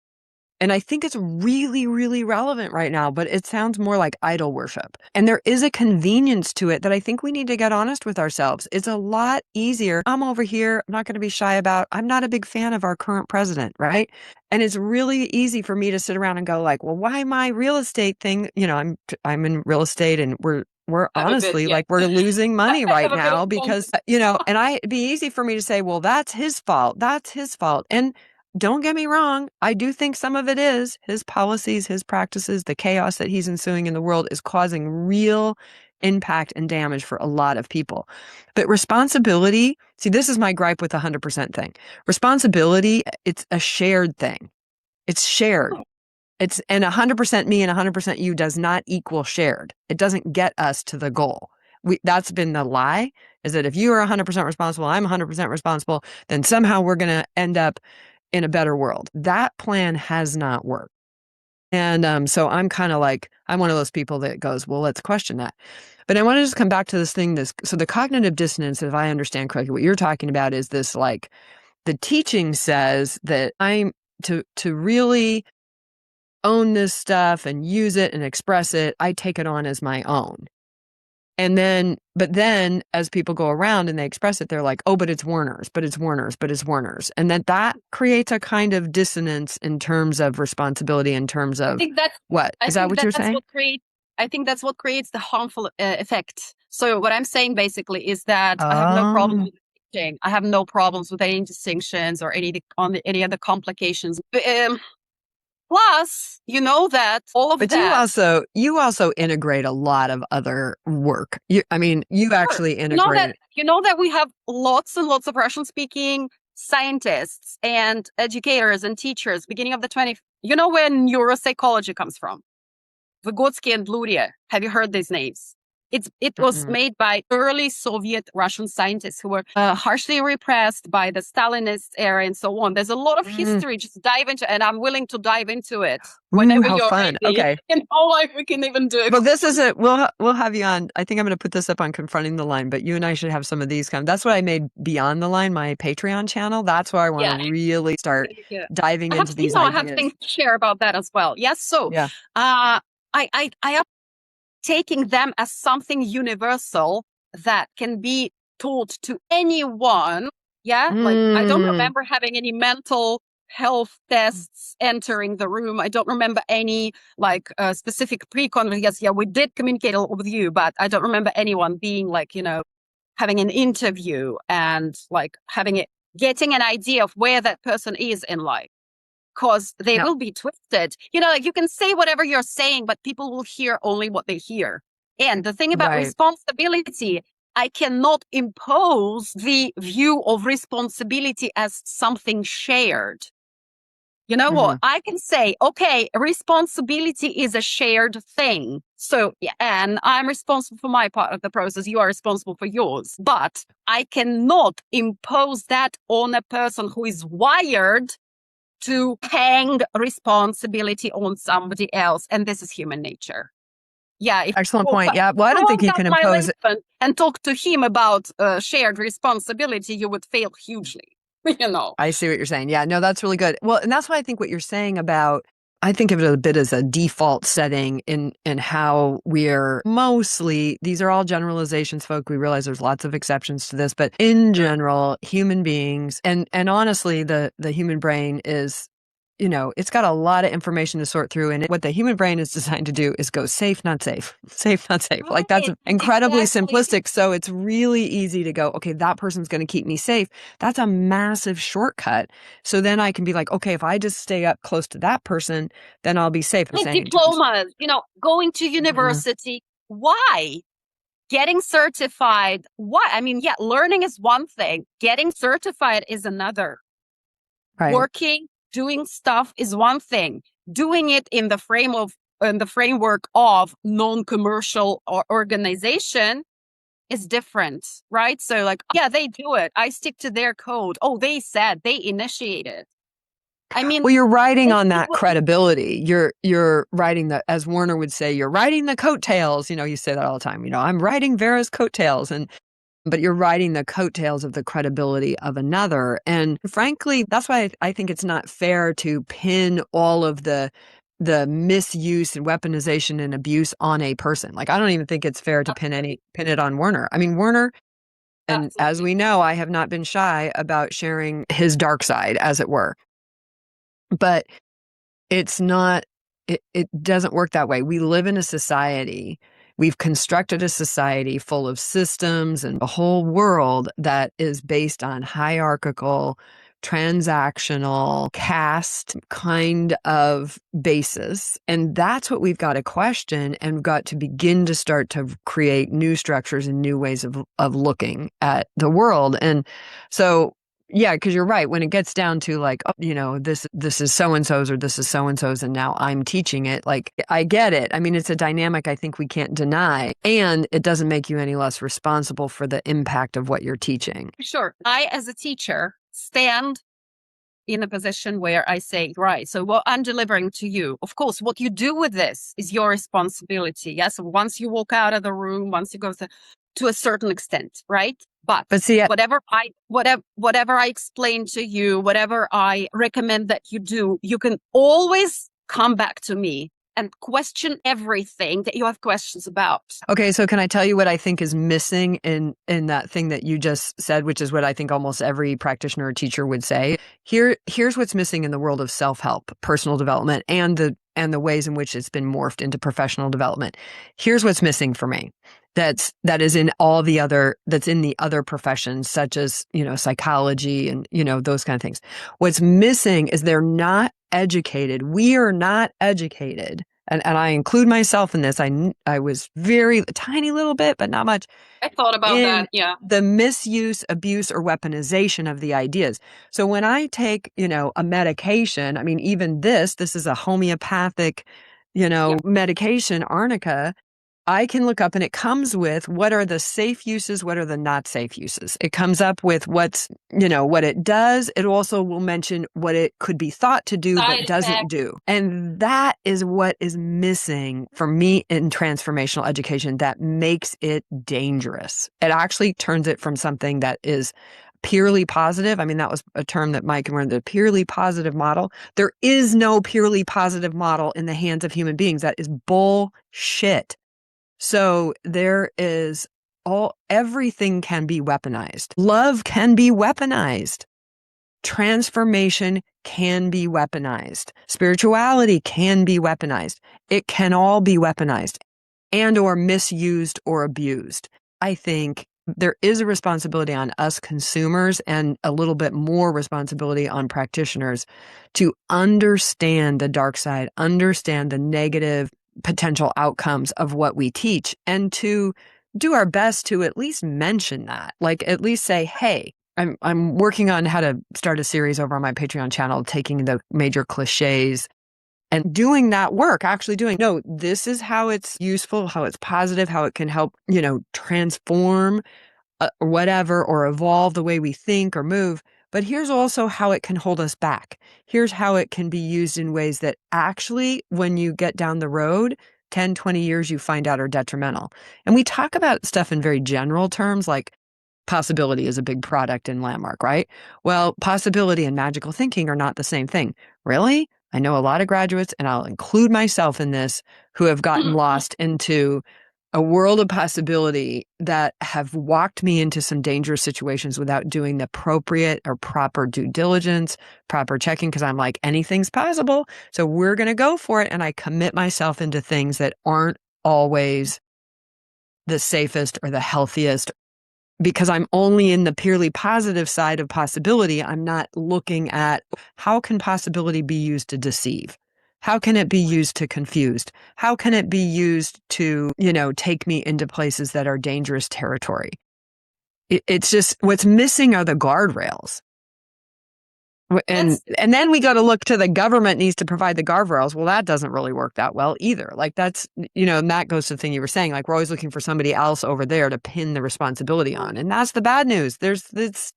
Speaker 2: and I think it's really, really relevant right now, but it sounds more like idol worship. And there is a convenience to it that I think we need to get honest with ourselves. It's a lot easier. I'm over here. I'm not going to be shy about, I'm not a big fan of our current president, right? And it's really easy for me to sit around and go like, well, why my real estate thing? I'm in real estate and we're honestly like we're losing money right now because, and it'd be easy for me to say, well, that's his fault. That's his fault. And don't get me wrong. I do think some of it is his policies, his practices, the chaos that he's ensuing in the world is causing real impact and damage for a lot of people. But responsibility, see, this is my gripe with the 100% thing. Responsibility, it's a shared thing. It's shared. And 100% me and 100% you does not equal shared. It doesn't get us to the goal. That's been the lie, is that if you are 100% responsible, I'm 100% responsible, then somehow we're going to end up in a better world. That plan has not worked. And so I'm kind of like, I'm one of those people that goes, well, let's question that. But I want to just come back to this thing. So the cognitive dissonance, if I understand correctly, what you're talking about is this, like, the teaching says that I'm to really own this stuff and use it and express it, I take it on as my own. But then as people go around and they express it, they're like, oh, but it's Werner's. And that creates a kind of dissonance in terms of responsibility, in terms of what? Is that what you're saying?
Speaker 3: I think that's what creates the harmful effect. So what I'm saying basically is that I have no problem with teaching. I have no problems with any distinctions or any other complications. Plus, that all of that.
Speaker 2: But you also integrate a lot of other work. You actually integrate.
Speaker 3: You know that we have lots and lots of Russian-speaking scientists and educators and teachers. Beginning of the 20th. You know where neuropsychology comes from? Vygotsky and Luria. Have you heard these names? It was made by early Soviet Russian scientists who were harshly repressed by the Stalinist era and so on. There's a lot of history. Just dive into, and I'm willing to dive into it whenever
Speaker 2: how
Speaker 3: you're
Speaker 2: fun.
Speaker 3: ready.
Speaker 2: Okay.
Speaker 3: In whole life, we can even do it.
Speaker 2: Well, this is it. We'll have you on. I think I'm going to put this up on Confronting the Line, but you and I should have some of these that's what I made Beyond the Line, my Patreon channel. That's where I want to really start diving into these ideas.
Speaker 3: I have things to share about that as well. Yes. So,
Speaker 2: yeah.
Speaker 3: I am taking them as something universal that can be taught to anyone. Yeah. Like, I don't remember having any mental health tests entering the room. I don't remember any like specific pre-con. Yes, yeah, we did communicate a lot with you, but I don't remember anyone being like, having an interview and like getting an idea of where that person is in life. Because they will be twisted. Like you can say whatever you're saying, but people will hear only what they hear. And the thing about responsibility, I cannot impose the view of responsibility as something shared. You know what? I can say, okay, responsibility is a shared thing. So, and I'm responsible for my part of the process. You are responsible for yours. But I cannot impose that on a person who is wired to hang responsibility on somebody else. And this is human nature. Yeah.
Speaker 2: Excellent point. Yeah. Well, I don't think you can impose it.
Speaker 3: And talk to him about shared responsibility, you would fail hugely.
Speaker 2: I see what you're saying. Yeah, no, that's really good. Well, and that's why I think what you're saying about, I think of it a bit as a default setting in how we're mostly, these are all generalizations, folk. We realize there's lots of exceptions to this, but in general, human beings, and honestly, the human brain is, it's got a lot of information to sort through. And what the human brain is designed to do is go safe, not safe, safe, not safe. Like that's incredibly simplistic. So it's really easy to go, okay, that person's going to keep me safe. That's a massive shortcut. So then I can be like, okay, if I just stay up close to that person, then I'll be safe.
Speaker 3: Diplomas, going to university. Why? Getting certified. Why? I mean, yeah, learning is one thing. Getting certified is another. Right. Working, doing stuff is one thing. Doing it in the framework of non-commercial organization is different, right? So like, yeah, they do it. I stick to their code. Oh, they initiated. I mean,
Speaker 2: well, you're riding on that credibility. You're riding as Werner would say, you're riding the coattails. You say that all the time. I'm riding Vera's coattails, but you're riding the coattails of the credibility of another. And frankly, that's why I think it's not fair to pin all of the misuse and weaponization and abuse on a person. Like, I don't even think it's fair to pin it on Werner. I mean, Werner, and as we know, I have not been shy about sharing his dark side, as it were. But it's not, it doesn't work that way. We live in a society. We've constructed a society full of systems and a whole world that is based on hierarchical, transactional, caste kind of basis. And that's what we've got to question, and we've got to begin to start to create new structures and new ways of looking at the world. And so, yeah, because you're right. When it gets down to like, this is so-and-so's or this is so-and-so's and now I'm teaching it, like, I get it. I mean, it's a dynamic I think we can't deny. And it doesn't make you any less responsible for the impact of what you're teaching.
Speaker 3: Sure. I, as a teacher, stand in a position where I say, right, so what I'm delivering to you, of course, what you do with this is your responsibility. Yes. So once you walk out of the room, once you go to a certain extent, right? But see, whatever I explain to you, whatever I recommend that you do, you can always come back to me and question everything that you have questions about.
Speaker 2: Okay, so can I tell you what I think is missing in that thing that you just said, which is what I think almost every practitioner or teacher would say? Here's what's missing in the world of self-help, personal development, and the ways in which it's been morphed into professional development. Here's what's missing for me. That is in that's in the other professions, such as, psychology and, those kind of things. What's missing is they're not educated. We are not educated. And I include myself in this. I was a tiny little bit, but not much.
Speaker 3: I thought about that. Yeah.
Speaker 2: The misuse, abuse, or weaponization of the ideas. So when I take, a medication, I mean, even this is a homeopathic, medication, arnica. I can look up and it comes with what are the safe uses, what are the not safe uses. It comes up with what's, what it does. It also will mention what it could be thought to do, but doesn't do. And that is what is missing for me in transformational education that makes it dangerous. It actually turns it from something that is purely positive. I mean, that was a term that Mike and we're in the purely positive model. There is no purely positive model in the hands of human beings. That is bullshit. So there is everything can be weaponized. Love can be weaponized. Transformation can be weaponized. Spirituality can be weaponized. It can all be weaponized and or misused or abused. I think there is a responsibility on us consumers and a little bit more responsibility on practitioners to understand the dark side, understand the negative potential outcomes of what we teach, and to do our best to at least mention that, like at least say, hey, I'm working on how to start a series over on my Patreon channel, taking the major cliches and doing that work, actually doing, no, this is how it's useful, how it's positive, how it can help, transform whatever or evolve the way we think or move. But here's also how it can hold us back. Here's how it can be used in ways that actually, when you get down the road, 10, 20 years, you find out are detrimental. And we talk about stuff in very general terms, like possibility is a big product in Landmark, right? Well, possibility and magical thinking are not the same thing. Really? I know a lot of graduates, and I'll include myself in this, who have gotten lost into a world of possibility that have walked me into some dangerous situations without doing the appropriate or proper due diligence, proper checking, because I'm like, anything's possible. So we're going to go for it. And I commit myself into things that aren't always the safest or the healthiest, because I'm only in the purely positive side of possibility. I'm not looking at how can possibility be used to deceive? How can it be used to confuse? How can it be used to, take me into places that are dangerous territory? It's just what's missing are the guardrails. And then we go to look to the government needs to provide the guardrails. Well, that doesn't really work that well either. Like that's, and that goes to the thing you were saying, like we're always looking for somebody else over there to pin the responsibility on. And that's the bad news.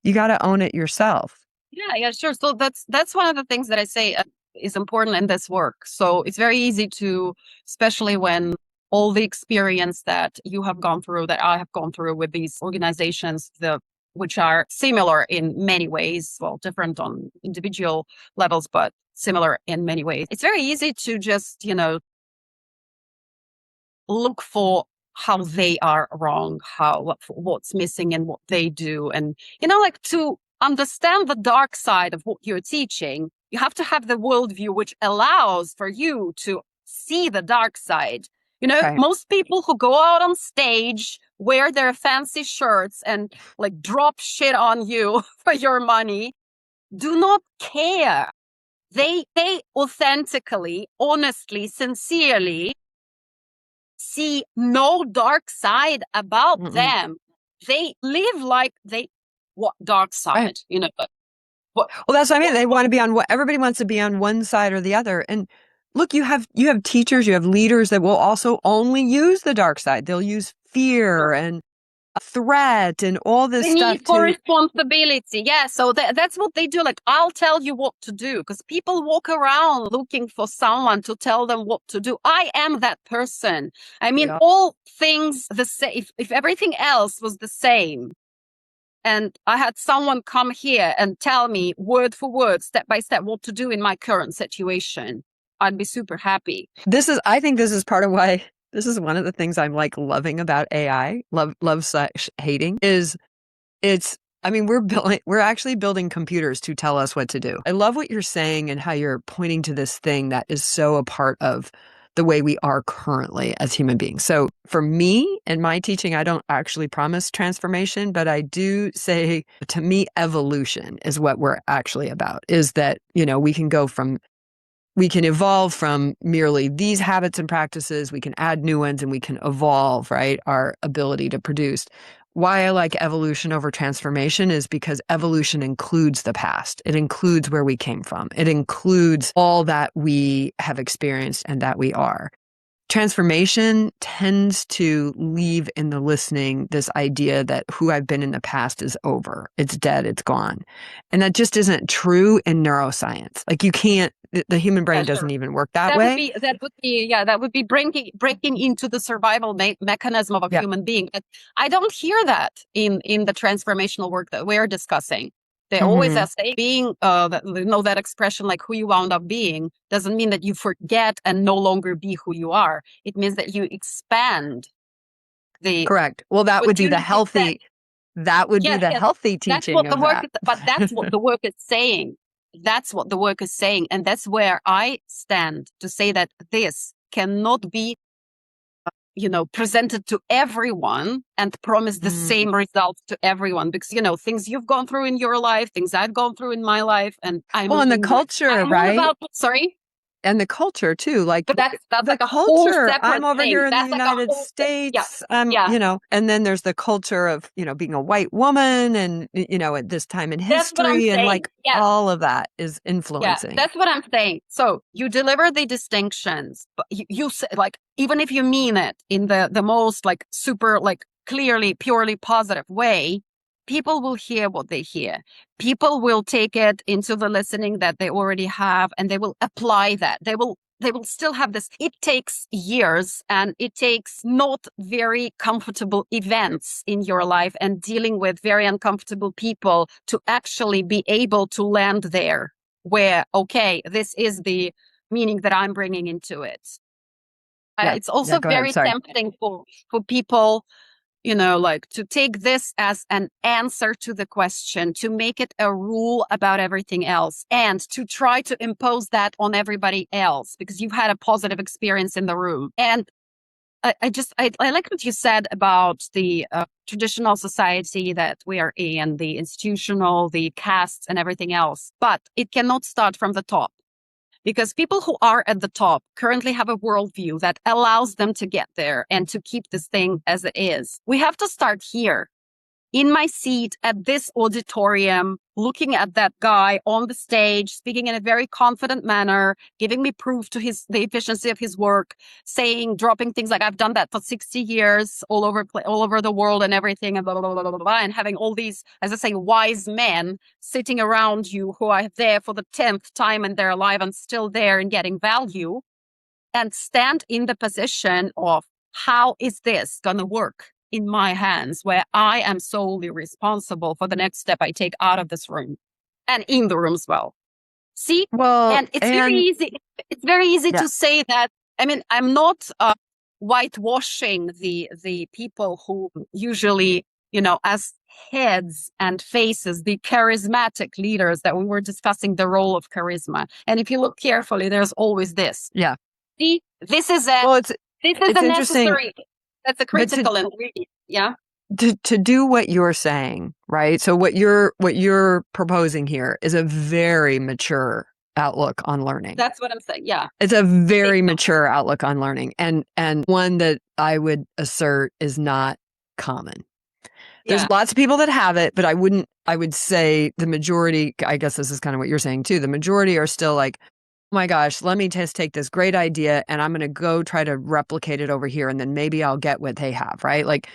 Speaker 2: You got to own it yourself.
Speaker 3: Yeah, sure. So that's one of the things that I say is important in this work. So it's very easy to, especially when all the experience that you have gone through, that I have gone through with these organizations, which are similar in many ways, well, different on individual levels, but similar in many ways. It's very easy to just, look for how they are wrong, what's missing in what they do. And, like to understand the dark side of what you're teaching, you have to have the worldview which allows for you to see the dark side.
Speaker 2: Right.
Speaker 3: Most people who go out on stage, wear their fancy shirts and like drop shit on you for your money, do not care. They authentically, honestly, sincerely see no dark side about them. They live like what dark side,
Speaker 2: right. Well, that's what I mean. They want to be on everybody wants to be on one side or the other. And look, you have teachers, you have leaders that will also only use the dark side. They'll use fear and a threat and all this
Speaker 3: the
Speaker 2: stuff.
Speaker 3: Need for responsibility. Yeah. So that's what they do. Like, I'll tell you what to do, because people walk around looking for someone to tell them what to do. I am that person. I mean, all things the same. If everything else was the same, and I had someone come here and tell me word for word, step by step, what to do in my current situation, I'd be super happy.
Speaker 2: I think this is part of why, this is one of the things I'm like loving about AI, love/hating, is we're actually building computers to tell us what to do. I love what you're saying and how you're pointing to this thing that is so a part of the way we are currently as human beings. So for me and my teaching, I don't actually promise transformation, but I do say, to me, evolution is what we're actually about, is that, we can evolve from merely these habits and practices. We can add new ones and we can evolve, right? Our ability to produce. Why I like evolution over transformation is because evolution includes the past. It includes where we came from. It includes all that we have experienced and that we are. transformation tends to leave in the listening this idea that who I've been in the past is over. It's dead. It's gone. And that just isn't true in neuroscience. Like you can't, the human brain doesn't even work that way.
Speaker 3: That would be breaking into the survival mechanism of a human being. But I don't hear that in the transformational work that we're discussing. They always say being, that expression, like who you wound up being, doesn't mean that you forget and no longer be who you are. It means that you expand the.
Speaker 2: Correct. Well, that would be the healthy. That would be the healthy teaching.
Speaker 3: But that's what the work is saying. That's what the work is saying, and that's where I stand to say that this cannot be presented to everyone and promise the same results to everyone, because, things you've gone through in your life, things I've gone through in my life, and
Speaker 2: and the culture, right?
Speaker 3: Sorry?
Speaker 2: And the culture too, like
Speaker 3: but that's
Speaker 2: the
Speaker 3: like a
Speaker 2: culture.
Speaker 3: whole separate
Speaker 2: I'm over
Speaker 3: thing.
Speaker 2: here in
Speaker 3: that's
Speaker 2: the
Speaker 3: like
Speaker 2: United States.
Speaker 3: Yeah.
Speaker 2: And then there's the culture of, being a white woman and, at this time in history and like all of that is influencing.
Speaker 3: Yeah, that's what I'm saying. So you deliver the distinctions, but you say, like, even if you mean it in the most like super, like clearly, purely positive way, people will hear what they hear. People will take it into the listening that they already have, and they will apply that. They will still have this. It takes years, and it takes not very comfortable events in your life and dealing with very uncomfortable people to actually be able to land there where, okay, this is the meaning that I'm bringing into it. It's also very tempting for people, like to take this as an answer to the question, to make it a rule about everything else, and to try to impose that on everybody else because you've had a positive experience in the room. And I like what you said about the traditional society that we are in, the institutional, the castes and everything else. But it cannot start from the top. Because people who are at the top currently have a worldview that allows them to get there and to keep this thing as it is. We have to start here, in my seat at this auditorium, looking at that guy on the stage, speaking in a very confident manner, giving me proof to the efficiency of his work, dropping things like, I've done that for 60 years all over the world and everything, and blah, blah, blah, blah, blah, blah, and having all these, as I say, wise men sitting around you who are there for the 10th time in their life and still there and getting value, and stand in the position of, how is this going to work in my hands, where I am solely responsible for the next step I take out of this room and in the room as well. See? And it's very easy. It's very easy to say that. I mean, I'm not whitewashing the people who usually, as heads and faces, the charismatic leaders that we were discussing, the role of charisma. And if you look carefully, there's always this.
Speaker 2: Yeah.
Speaker 3: See, this is a necessary. That's a critical ingredient. Yeah.
Speaker 2: To do what you're saying, right? So what you're proposing here is a very mature outlook on learning.
Speaker 3: That's what I'm saying. Yeah.
Speaker 2: It's a very mature outlook on learning, and one that I would assert is not common. There's lots of people that have it, but I would say the majority, I guess this is kind of what you're saying too, the majority are still like, oh my gosh, let me just take this great idea and I'm going to go try to replicate it over here, and then maybe I'll get what they have, right? Like,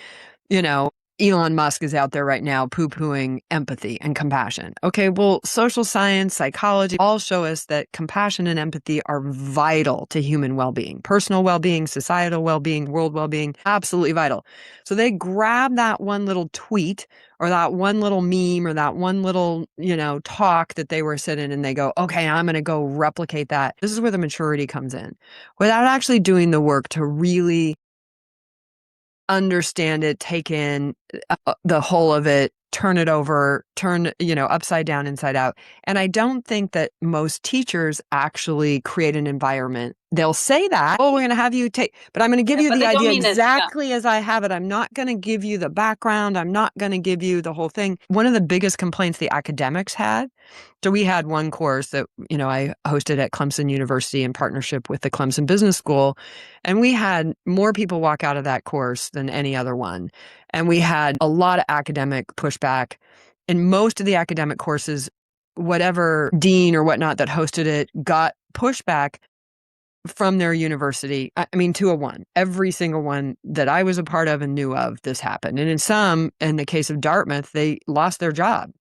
Speaker 2: Elon Musk is out there right now poo-pooing empathy and compassion. Okay, well, social science, psychology all show us that compassion and empathy are vital to human well-being, personal well-being, societal well-being, world well-being, absolutely vital. So they grab that one little tweet or that one little meme or that one little, talk that they were sitting and they go, okay, I'm going to go replicate that. This is where the maturity comes in, without actually doing the work to really understand it, take in the whole of it, turn it over, upside down, inside out. And I don't think that most teachers actually create an environment. They'll say that, oh, we're going to have you take, but I'm going to give you the idea exactly as I have it. I'm not going to give you the background. I'm not going to give you the whole thing. One of the biggest complaints the academics had, so we had one course that, I hosted at Clemson University in partnership with the Clemson Business School, and we had more people walk out of that course than any other one. And we had a lot of academic pushback. In most of the academic courses, whatever dean or whatnot that hosted it got pushback from their university. I mean, to a one. Every single one that I was a part of and knew of, this happened. And in the case of Dartmouth, they lost their job.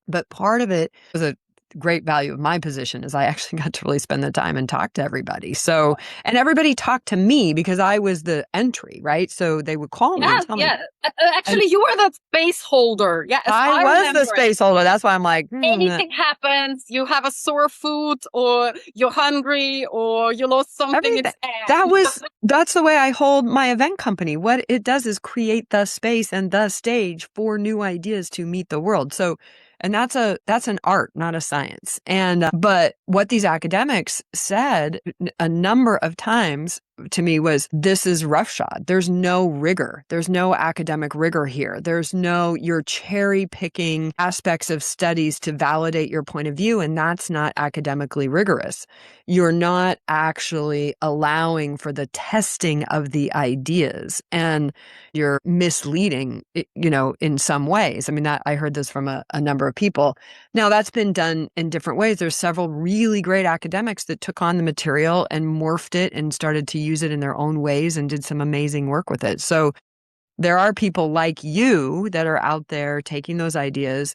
Speaker 2: But part of it was a great value of my position is I actually got to really spend the time and talk to everybody. So, and everybody talked to me because I was the entry, right? So they would call me and tell me.
Speaker 3: Actually, you were the space holder. Yeah,
Speaker 2: I was the space holder. That's why I'm like,
Speaker 3: anything happens, you have a sore foot or you're hungry or you lost something.
Speaker 2: That's the way I hold my event company. What it does is create the space and the stage for new ideas to meet the world. So, and that's an art, not a science. And, but what these academics said a number of times to me was, this is roughshod. There's no rigor. There's no academic rigor here. You're cherry picking aspects of studies to validate your point of view. And that's not academically rigorous. You're not actually allowing for the testing of the ideas, and you're misleading, in some ways. I mean, I heard this from a number of people. Now, that's been done in different ways. There's several really great academics that took on the material and morphed it and started to use it in their own ways and did some amazing work with it. So there are people like you that are out there taking those ideas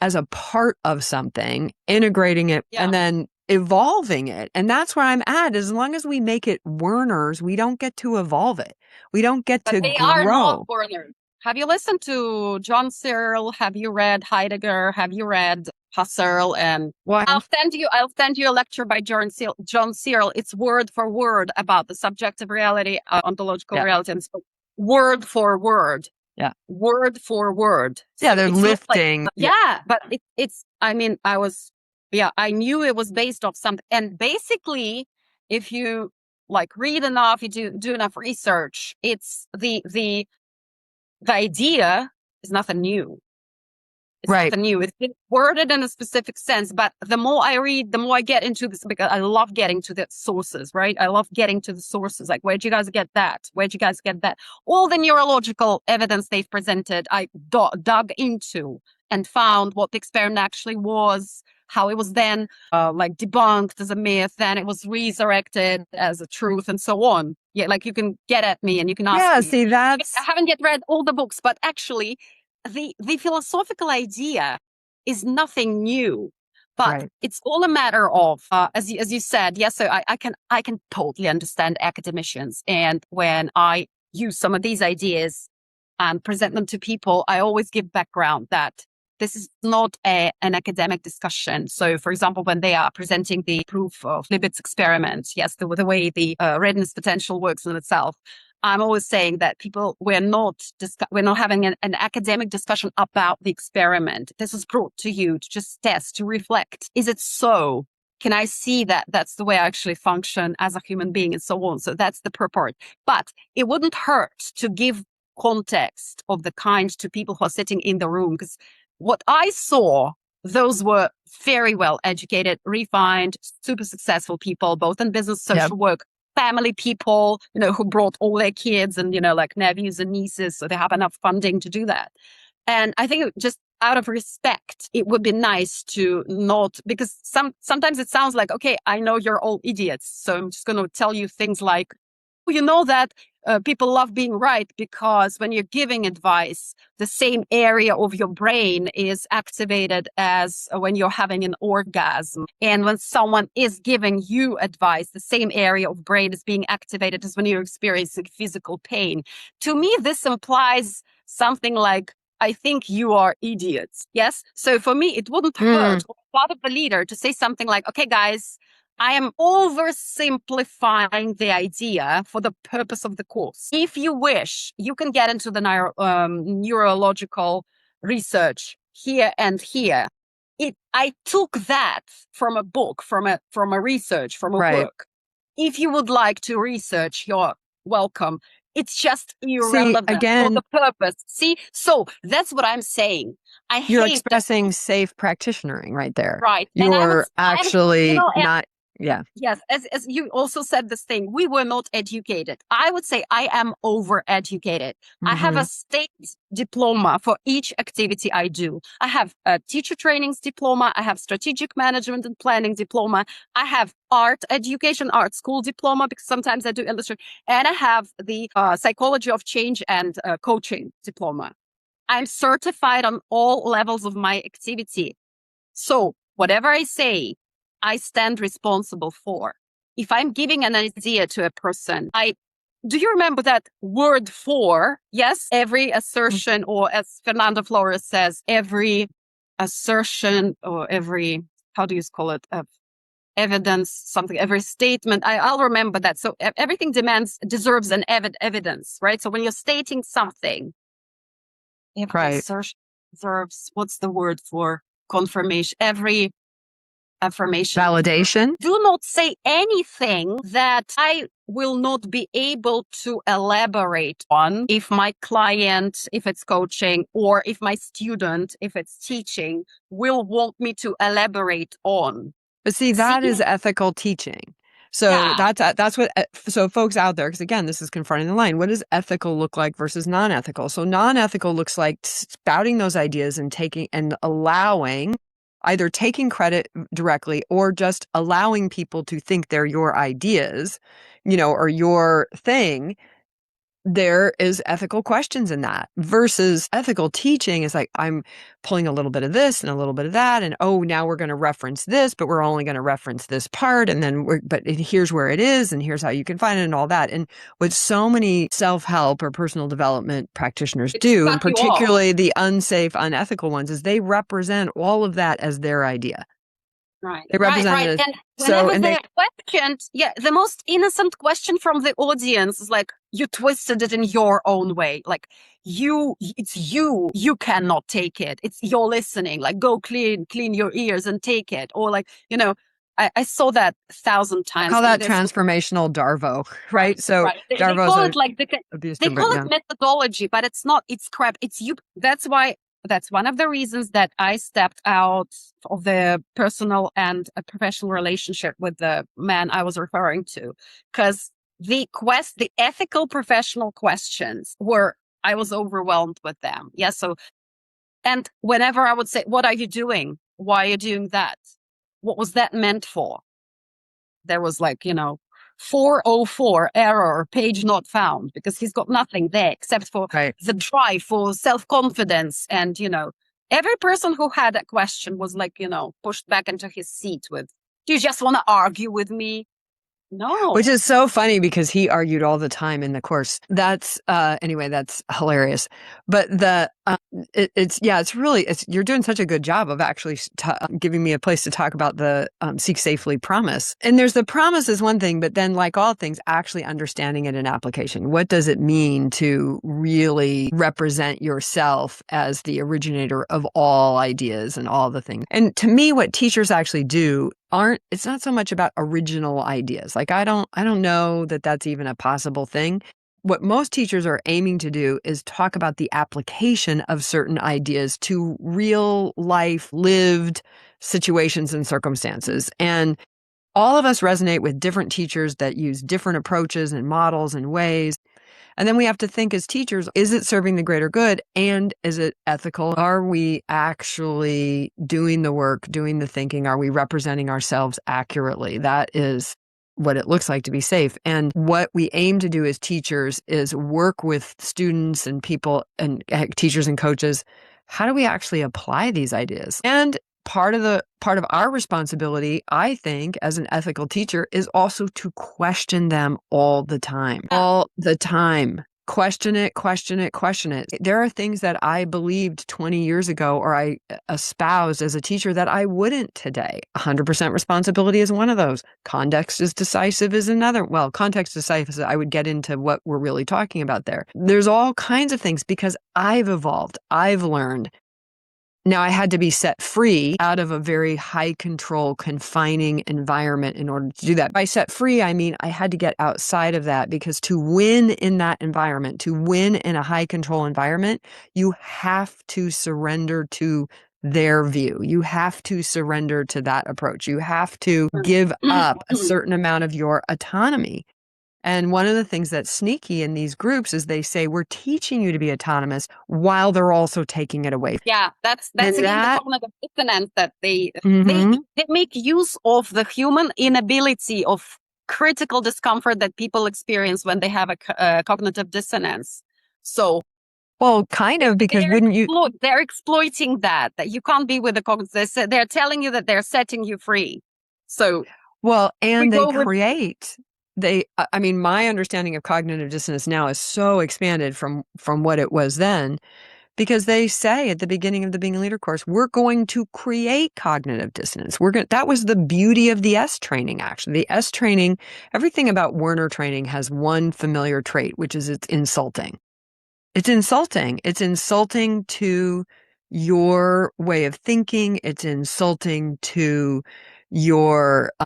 Speaker 2: as a part of something, integrating it, and then evolving it. And that's where I'm at. As long as we make it Werner's, we don't get to evolve it. We don't get to grow.
Speaker 3: They are not Werner. Have you listened to John Searle? Have you read Heidegger? Have you read Husserl? And I'll send you a lecture by John Searle. It's word for word about the subjective reality, ontological reality, and so word for word.
Speaker 2: Yeah.
Speaker 3: Word for word.
Speaker 2: Yeah, they're lifting.
Speaker 3: But I knew it was based off something. And basically, if you read enough, you do enough research, it's the idea is nothing new. It's nothing new. It's been worded in a specific sense. But the more I read, the more I get into this, because I love getting to the sources, right? I love getting to the sources. Like, where'd you guys get that? Where'd you guys get that? All the neurological evidence they've presented, I dug into and found what the experiment actually was, how it was then debunked as a myth, then it was resurrected as a truth, and so on. Yeah, you can get at me and you can ask me. I haven't yet read all the books, but actually the philosophical idea is nothing new. But it's all a matter of, as you said, yes. So I can totally understand academicians, and when I use some of these ideas and present them to people, I always give background that this is not an academic discussion. So, for example, when they are presenting the proof of Libet's experiment, yes, the way the readiness potential works in itself, I'm always saying that we're not having an academic discussion about the experiment. This is brought to you to just test, to reflect. Is it so? Can I see that that's the way I actually function as a human being, and so on? So that's the purport. But it wouldn't hurt to give context of the kind to people who are sitting in the room, because what I saw, those were very well educated, refined, super successful people, both in business, social work, family people, who brought all their kids and, nephews and nieces, so they have enough funding to do that. And I think just out of respect, it would be nice to not, because sometimes it sounds like, okay, I know you're all idiots, so I'm just going to tell you things like, that people love being right because when you're giving advice, the same area of your brain is activated as when you're having an orgasm. And when someone is giving you advice, the same area of brain is being activated as when you're experiencing physical pain. To me, this implies something like, I think you are idiots. Yes. So for me, it wouldn't hurt or bother the leader to say something like, okay, guys, I am oversimplifying the idea for the purpose of the course. If you wish, you can get into the neurological research here and here. I took that from a book, from a research, from a work. If you would like to research, you're welcome. It's just irrelevant for the purpose. See, so that's what I'm saying.
Speaker 2: You're expressing safe practitionering right there.
Speaker 3: Right.
Speaker 2: You're actually not Yeah.
Speaker 3: Yes, as you also said this thing, we were not educated. I would say I am overeducated. I have a state diploma for each activity I do. I have a teacher trainings diploma. I have strategic management and planning diploma. I have art education, art school diploma, because sometimes I do illustration. And I have the psychology of change and coaching diploma. I'm certified on all levels of my activity. So whatever I say, I stand responsible for. If I'm giving an idea to a person, do you remember that word for? Yes, every assertion, or as Fernando Flores says, every assertion or every, how do you call it? Evidence, something, every statement. I'll remember that. So everything deserves an evidence, right? So when you're stating something, every assertion deserves, what's the word for confirmation? Every affirmation.
Speaker 2: Validation.
Speaker 3: Do not say anything that I will not be able to elaborate on if my client, if it's coaching, or if my student, if it's teaching, will want me to elaborate on.
Speaker 2: But see, that is ethical teaching. So that's what, so folks out there, because again, this is confronting the line. What does ethical look like versus non-ethical? So non-ethical looks like spouting those ideas and taking and allowing, either taking credit directly or just allowing people to think they're your ideas, or your thing. There is ethical questions in that, versus ethical teaching is like, I'm pulling a little bit of this and a little bit of that. And now we're going to reference this, but we're only going to reference this part. And then here's where it is. And here's how you can find it and all that. And what so many self-help or personal development practitioners do, and particularly the unsafe, unethical ones, is they represent all of that as their idea.
Speaker 3: Right.
Speaker 2: They represent it as,
Speaker 3: and whenever they're questioned, the most innocent question from the audience is like, you twisted it in your own way. Like, it's you cannot take it. It's you're listening. Like, go clean your ears and take it. Or like, I saw that 1,000 times.
Speaker 2: I call that transformational Darvo, right? So
Speaker 3: they call it like they call it methodology, but it's not. It's crap. It's you. That's one of the reasons that I stepped out of the personal and a professional relationship with the man I was referring to, because the ethical professional questions I was overwhelmed with them. Yeah. So, and whenever I would say, what are you doing? Why are you doing that? What was that meant for? There was 404 error, page not found, because he's got nothing there except for the drive for self-confidence. And, every person who had a question was pushed back into his seat with, do you just want to argue with me? No. Which
Speaker 2: is so funny because he argued all the time in the course. That's, anyway, that's hilarious. But you're doing such a good job of actually giving me a place to talk about the Seek Safely promise. And there's the promise is one thing, but then like all things, actually understanding it in application. What does it mean to really represent yourself as the originator of all ideas and all the things? And to me, what teachers actually do it's not so much about original ideas. Like, I don't know that that's even a possible thing. What most teachers are aiming to do is talk about the application of certain ideas to real life lived situations and circumstances. And all of us resonate with different teachers that use different approaches and models and ways. And then we have to think as teachers, is it serving the greater good? And is it ethical? Are we actually doing the work, doing the thinking? Are we representing ourselves accurately? That is what it looks like to be safe. And what we aim to do as teachers is work with students and people and teachers and coaches. How do we actually apply these ideas? And part of our responsibility, I think, as an ethical teacher, is also to question them all the time. All the time. Question it. There are things that I believed 20 years ago or I espoused as a teacher that I wouldn't today. 100% responsibility is one of those. Context is decisive is another. Well, context decisive, I would get into what we're really talking about there. There's all kinds of things because I've evolved. I've learned. Now, I had to be set free out of a very high control, confining environment in order to do that. By set free, I mean I had to get outside of that, because to win in that environment, to win in a high control environment, you have to surrender to their view. You have to surrender to that approach. You have to give up a certain amount of your autonomy. And one of the things that's sneaky in these groups is they say, we're teaching you to be autonomous while they're also taking it away.
Speaker 3: Yeah, that's again the cognitive dissonance that they make use of the human inability of critical discomfort that people experience when they have a cognitive dissonance. So,
Speaker 2: well, kind of, because
Speaker 3: they're exploiting that you can't be with the cognitive. They're telling you that they're setting you free. So,
Speaker 2: well, and I mean, my understanding of cognitive dissonance now is so expanded from what it was then, because they say at the beginning of the Being a Leader course, we're going to create cognitive dissonance. That was the beauty of the S training, actually. The S training, everything about Werner training has one familiar trait, which is it's insulting. It's insulting. It's insulting to your way of thinking. It's insulting to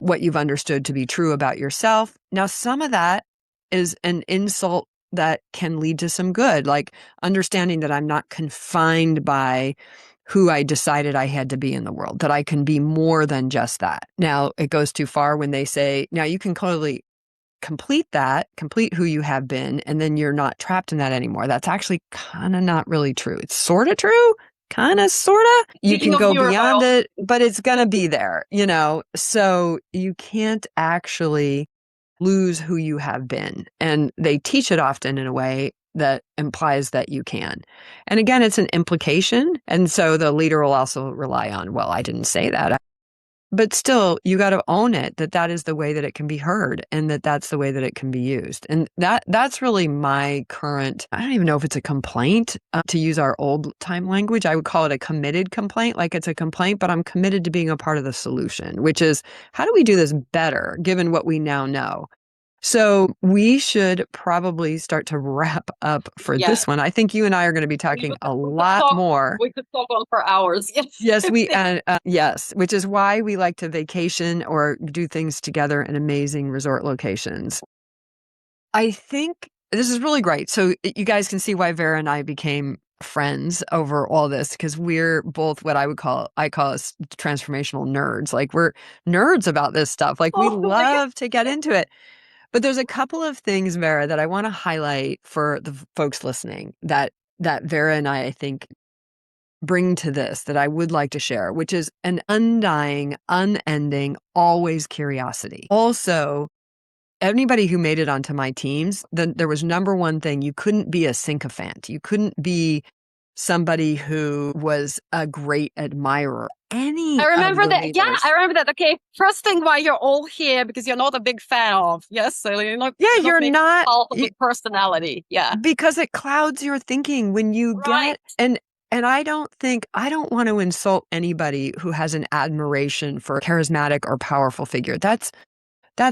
Speaker 2: what you've understood to be true about yourself. Now, some of that is an insult that can lead to some good, like understanding that I'm not confined by who I decided I had to be in the world, that I can be more than just that. Now, it goes too far when they say, now you can totally complete who you have been, and then you're not trapped in that anymore. That's actually kind of not really true. It's sort of true. Kind of, sort of. You can go beyond it, but it's going to be there, So you can't actually lose who you have been. And they teach it often in a way that implies that you can. And again, it's an implication. And so the leader will also rely on, well, I didn't say that. But still, you got to own it, that is the way that it can be heard, and that's the way that it can be used. And that's really my current, I don't even know if it's a complaint, to use our old time language. I would call it a committed complaint. Like, it's a complaint, but I'm committed to being a part of the solution, which is, how do we do this better given what we now know? So we should probably start to wrap up for this one. I think you and I are going to be talking a lot more.
Speaker 3: We could talk on for hours.
Speaker 2: Yes, yes, which is why we like to vacation or do things together in amazing resort locations. I think this is really great. So you guys can see why Vera and I became friends over all this, because we're both what I call us transformational nerds. Like, we're nerds about this stuff. Like, we love to get into it. But there's a couple of things, Vera, that I want to highlight for the folks listening that Vera and I think, bring to this, that I would like to share, which is an undying, unending, always curiosity. Also, anybody who made it onto my teams, there was number one thing: you couldn't be a sycophant. You couldn't be somebody who was a great admirer.
Speaker 3: I remember that. Yeah, I remember that. Okay, first thing, why you're all here, because you're not a big fan of. Yes, so you're not.
Speaker 2: Yeah, you're not
Speaker 3: a personality. Yeah,
Speaker 2: because it clouds your thinking when you get and I don't want to insult anybody who has an admiration for a charismatic or powerful figure. That's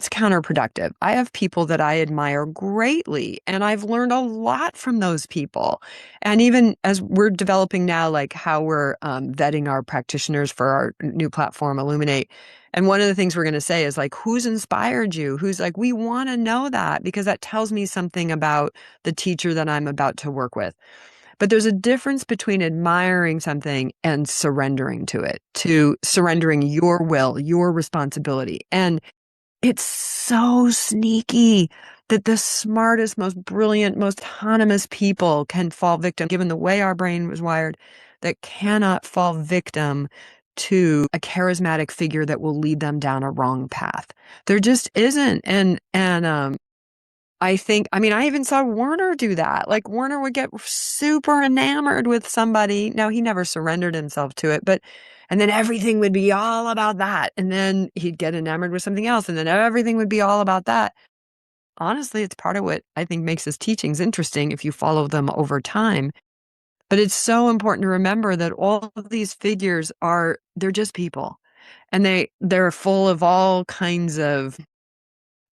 Speaker 2: counterproductive. I have people that I admire greatly, and I've learned a lot from those people. And even as we're developing now, like how we're vetting our practitioners for our new platform, Illuminate. And one of the things we're going to say is, like, who's inspired you? Who's like, we want to know that, because that tells me something about the teacher that I'm about to work with. But there's a difference between admiring something and surrendering to it, to surrendering your will, your responsibility. And it's so sneaky that the smartest, most brilliant, most autonomous people can fall victim, given the way our brain was wired, that cannot fall victim to a charismatic figure that will lead them down a wrong path. There just isn't. And I even saw Werner do that. Like, Werner would get super enamored with somebody. Now, he never surrendered himself to it, and then everything would be all about that. And then he'd get enamored with something else, and then everything would be all about that. Honestly, it's part of what I think makes his teachings interesting if you follow them over time. But it's so important to remember that all of these figures they're just people. And they're full of all kinds of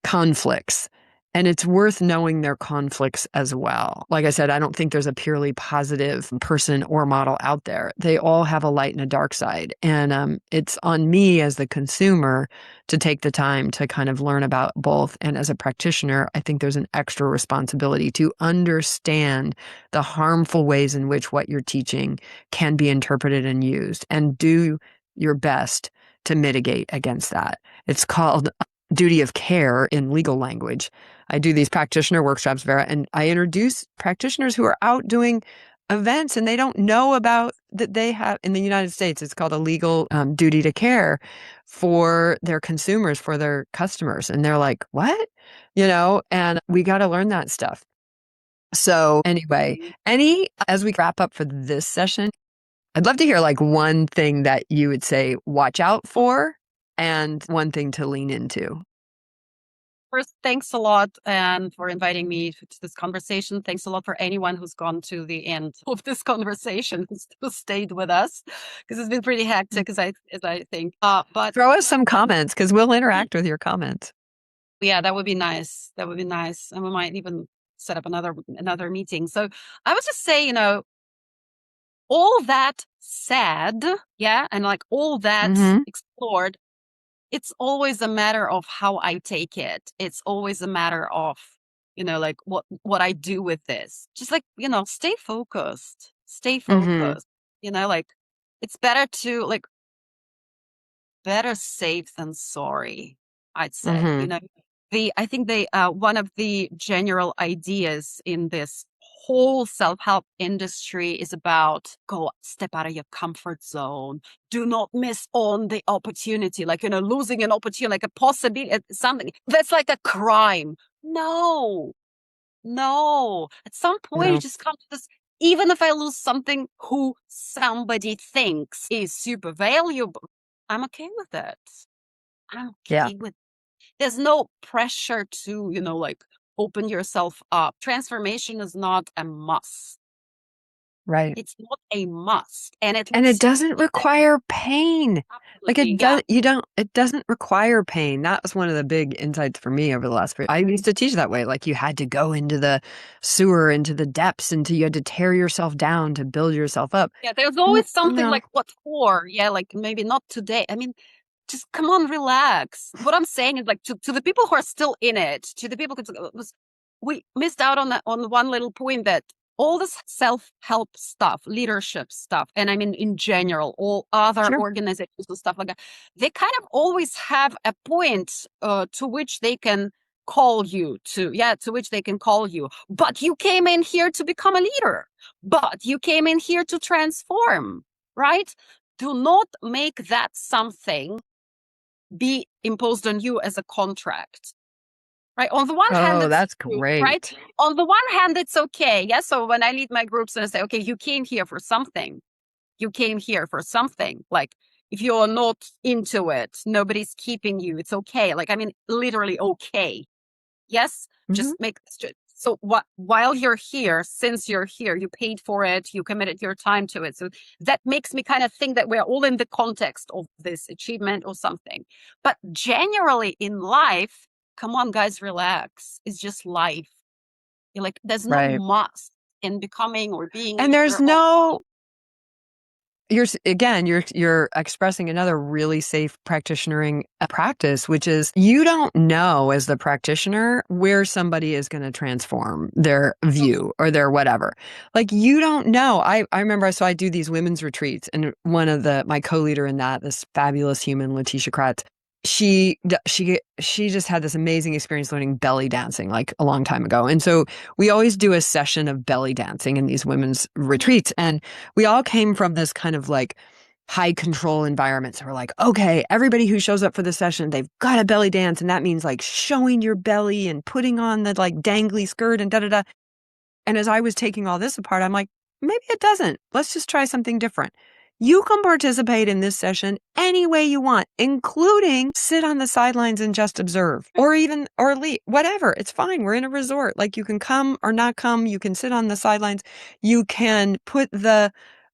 Speaker 2: conflicts And it's worth knowing their conflicts as well. Like I said, I don't think there's a purely positive person or model out there. They all have a light and a dark side. And it's on me as the consumer to take the time to kind of learn about both. And as a practitioner, I think there's an extra responsibility to understand the harmful ways in which what you're teaching can be interpreted and used, and do your best to mitigate against that. It's called duty of care in legal language. I do these practitioner workshops, Vera, and I introduce practitioners who are out doing events and they don't know about that they have, in the United States, it's called a legal duty to care for their consumers, for their customers. And they're like, what? And we got to learn that stuff. So anyway, as we wrap up for this session, I'd love to hear like one thing that you would say, watch out for, and one thing to lean into.
Speaker 3: First, thanks a lot and for inviting me to this conversation. Thanks a lot for anyone who's gone to the end of this conversation, who stayed with us, because it's been pretty hectic, as I think. But
Speaker 2: throw us some comments, because we'll interact with your comments.
Speaker 3: Yeah, that would be nice. That would be nice, and we might even set up another meeting. So I would just say, all that said, yeah, and like all that explored, it's always a matter of how I take it. It's always a matter of, like what I do with this. Just like, stay focused. Stay focused. Like it's better to better safe than sorry, I'd say. I think one of the general ideas in this whole self-help industry is about step out of your comfort zone. Do not miss on the opportunity, losing an opportunity, like a possibility, something that's like a crime. No. At some point, you just come to this. Even if I lose something who somebody thinks is super valuable, I'm okay with it. I'm okay with it. There's no pressure to, open yourself up. Transformation is not a must.
Speaker 2: Right.
Speaker 3: It's not a must. And
Speaker 2: it doesn't require pain. It doesn't require pain. That was one of the big insights for me over the last few. I used to teach that way. Like you had to go into the sewer, into the depths, you had to tear yourself down to build yourself up.
Speaker 3: Yeah, there's always something like, what for? Yeah, like maybe not today. I mean, just come on, relax. What I'm saying is to the people who are still in it, to the people we missed out on one little point, that all this self-help stuff, leadership stuff, and I mean in general, all other organizations and stuff like that, they kind of always have a point to which they can call you But you came in here to become a leader. But you came in here to transform, right? Do not make that something be imposed on you as a contract, right? On the one hand,
Speaker 2: that's great.
Speaker 3: Right? On the one hand, it's okay. Yeah. So when I lead my groups and I say, okay, you came here for something. Like if you're not into it, nobody's keeping you. It's okay. Like, I mean, literally okay. Yes. Just make this. So while you're here, since you're here, you paid for it, you committed your time to it. So that makes me kind of think that we're all in the context of this achievement or something. But generally in life, come on, guys, relax. It's just life. There's no must in becoming or being.
Speaker 2: And there's no... You're expressing another really safe practitionering practice, which is you don't know as the practitioner where somebody is going to transform their view or their whatever. Like you don't know. I remember, so I do these women's retreats, and one of my co-leader in that, this fabulous human, Letitia Kratz, she just had this amazing experience learning belly dancing like a long time ago. And so we always do a session of belly dancing in these women's retreats. And we all came from this kind of like high control environment. So we're like, okay, everybody who shows up for the session, they've got a belly dance. And that means like showing your belly and putting on the like dangly skirt and da-da-da. And as I was taking all this apart, I'm like, maybe it doesn't. Let's just try something different. You can participate in this session any way you want, including sit on the sidelines and just observe, or leave, whatever. It's fine. We're in a resort. Like you can come or not come. You can sit on the sidelines. You can put the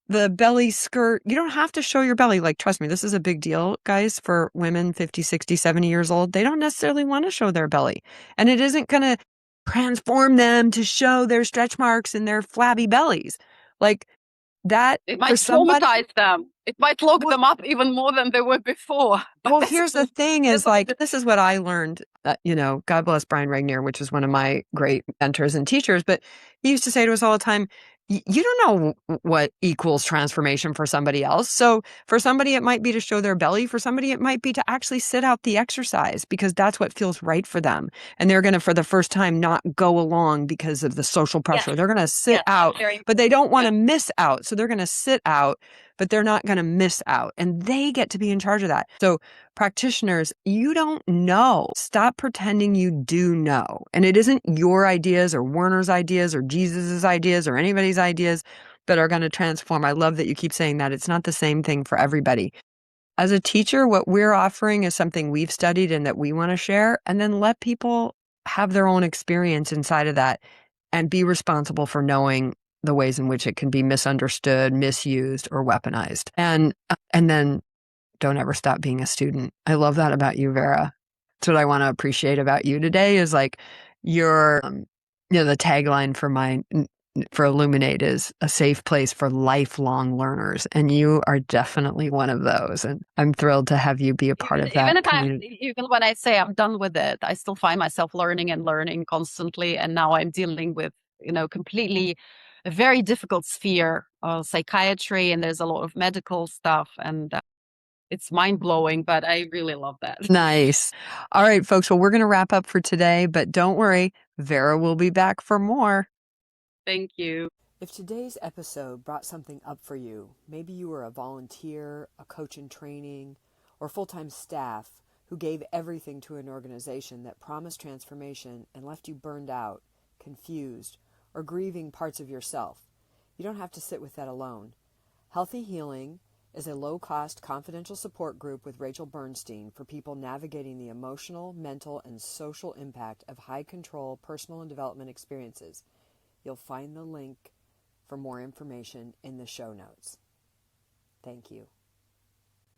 Speaker 2: belly skirt. You don't have to show your belly. Like, trust me, this is a big deal, guys, for women 50, 60, 70 years old. They don't necessarily want to show their belly. And it isn't going to transform them to show their stretch marks and their flabby bellies. Like that
Speaker 3: It
Speaker 2: for
Speaker 3: might
Speaker 2: somebody.
Speaker 3: traumatize them. It might lock them up even more than they were before. But
Speaker 2: Well, here's the thing is like,
Speaker 3: that's-
Speaker 2: this is what I learned, God bless Brian Regnier, which is one of my great mentors and teachers, but he used to say to us all the time, you don't know what equals transformation for somebody else. So for somebody, it might be to show their belly. For somebody, it might be to actually sit out the exercise because that's what feels right for them. And they're going to, for the first time, not go along because of the social pressure.
Speaker 3: Yes.
Speaker 2: They're going to sit out, but they don't want to miss out. So they're going to sit out, but they're not going to miss out. And they get to be in charge of that. So practitioners, you don't know. Stop pretending you do know. And it isn't your ideas or Werner's ideas or Jesus's ideas or anybody's ideas that are going to transform. I love that you keep saying that. It's not the same thing for everybody. As a teacher, what we're offering is something we've studied and that we want to share, and then let people have their own experience inside of that and be responsible for knowing the ways in which it can be misunderstood, misused, or weaponized. And then don't ever stop being a student. I love that about you, Vera. That's what I want to appreciate about you today is like your, the tagline for Illuminate is a safe place for lifelong learners. And you are definitely one of those. And I'm thrilled to have you be a part of that community.
Speaker 3: Even when I say I'm done with it, I still find myself learning and learning constantly. And now I'm dealing with, completely a very difficult sphere of psychiatry. And there's a lot of medical stuff. And it's mind-blowing, but I really love that.
Speaker 2: Nice. All right, folks. Well, we're going to wrap up for today, but don't worry, Vera will be back for more.
Speaker 3: Thank you.
Speaker 2: If today's episode brought something up for you, maybe you were a volunteer, a coach in training, or full-time staff who gave everything to an organization that promised transformation and left you burned out, confused, or grieving parts of yourself, you don't have to sit with that alone. Healthy Healing is a low-cost confidential support group with Rachel Bernstein for people navigating the emotional, mental, and social impact of high-control personal and development experiences. You'll find the link for more information in the show notes. Thank you.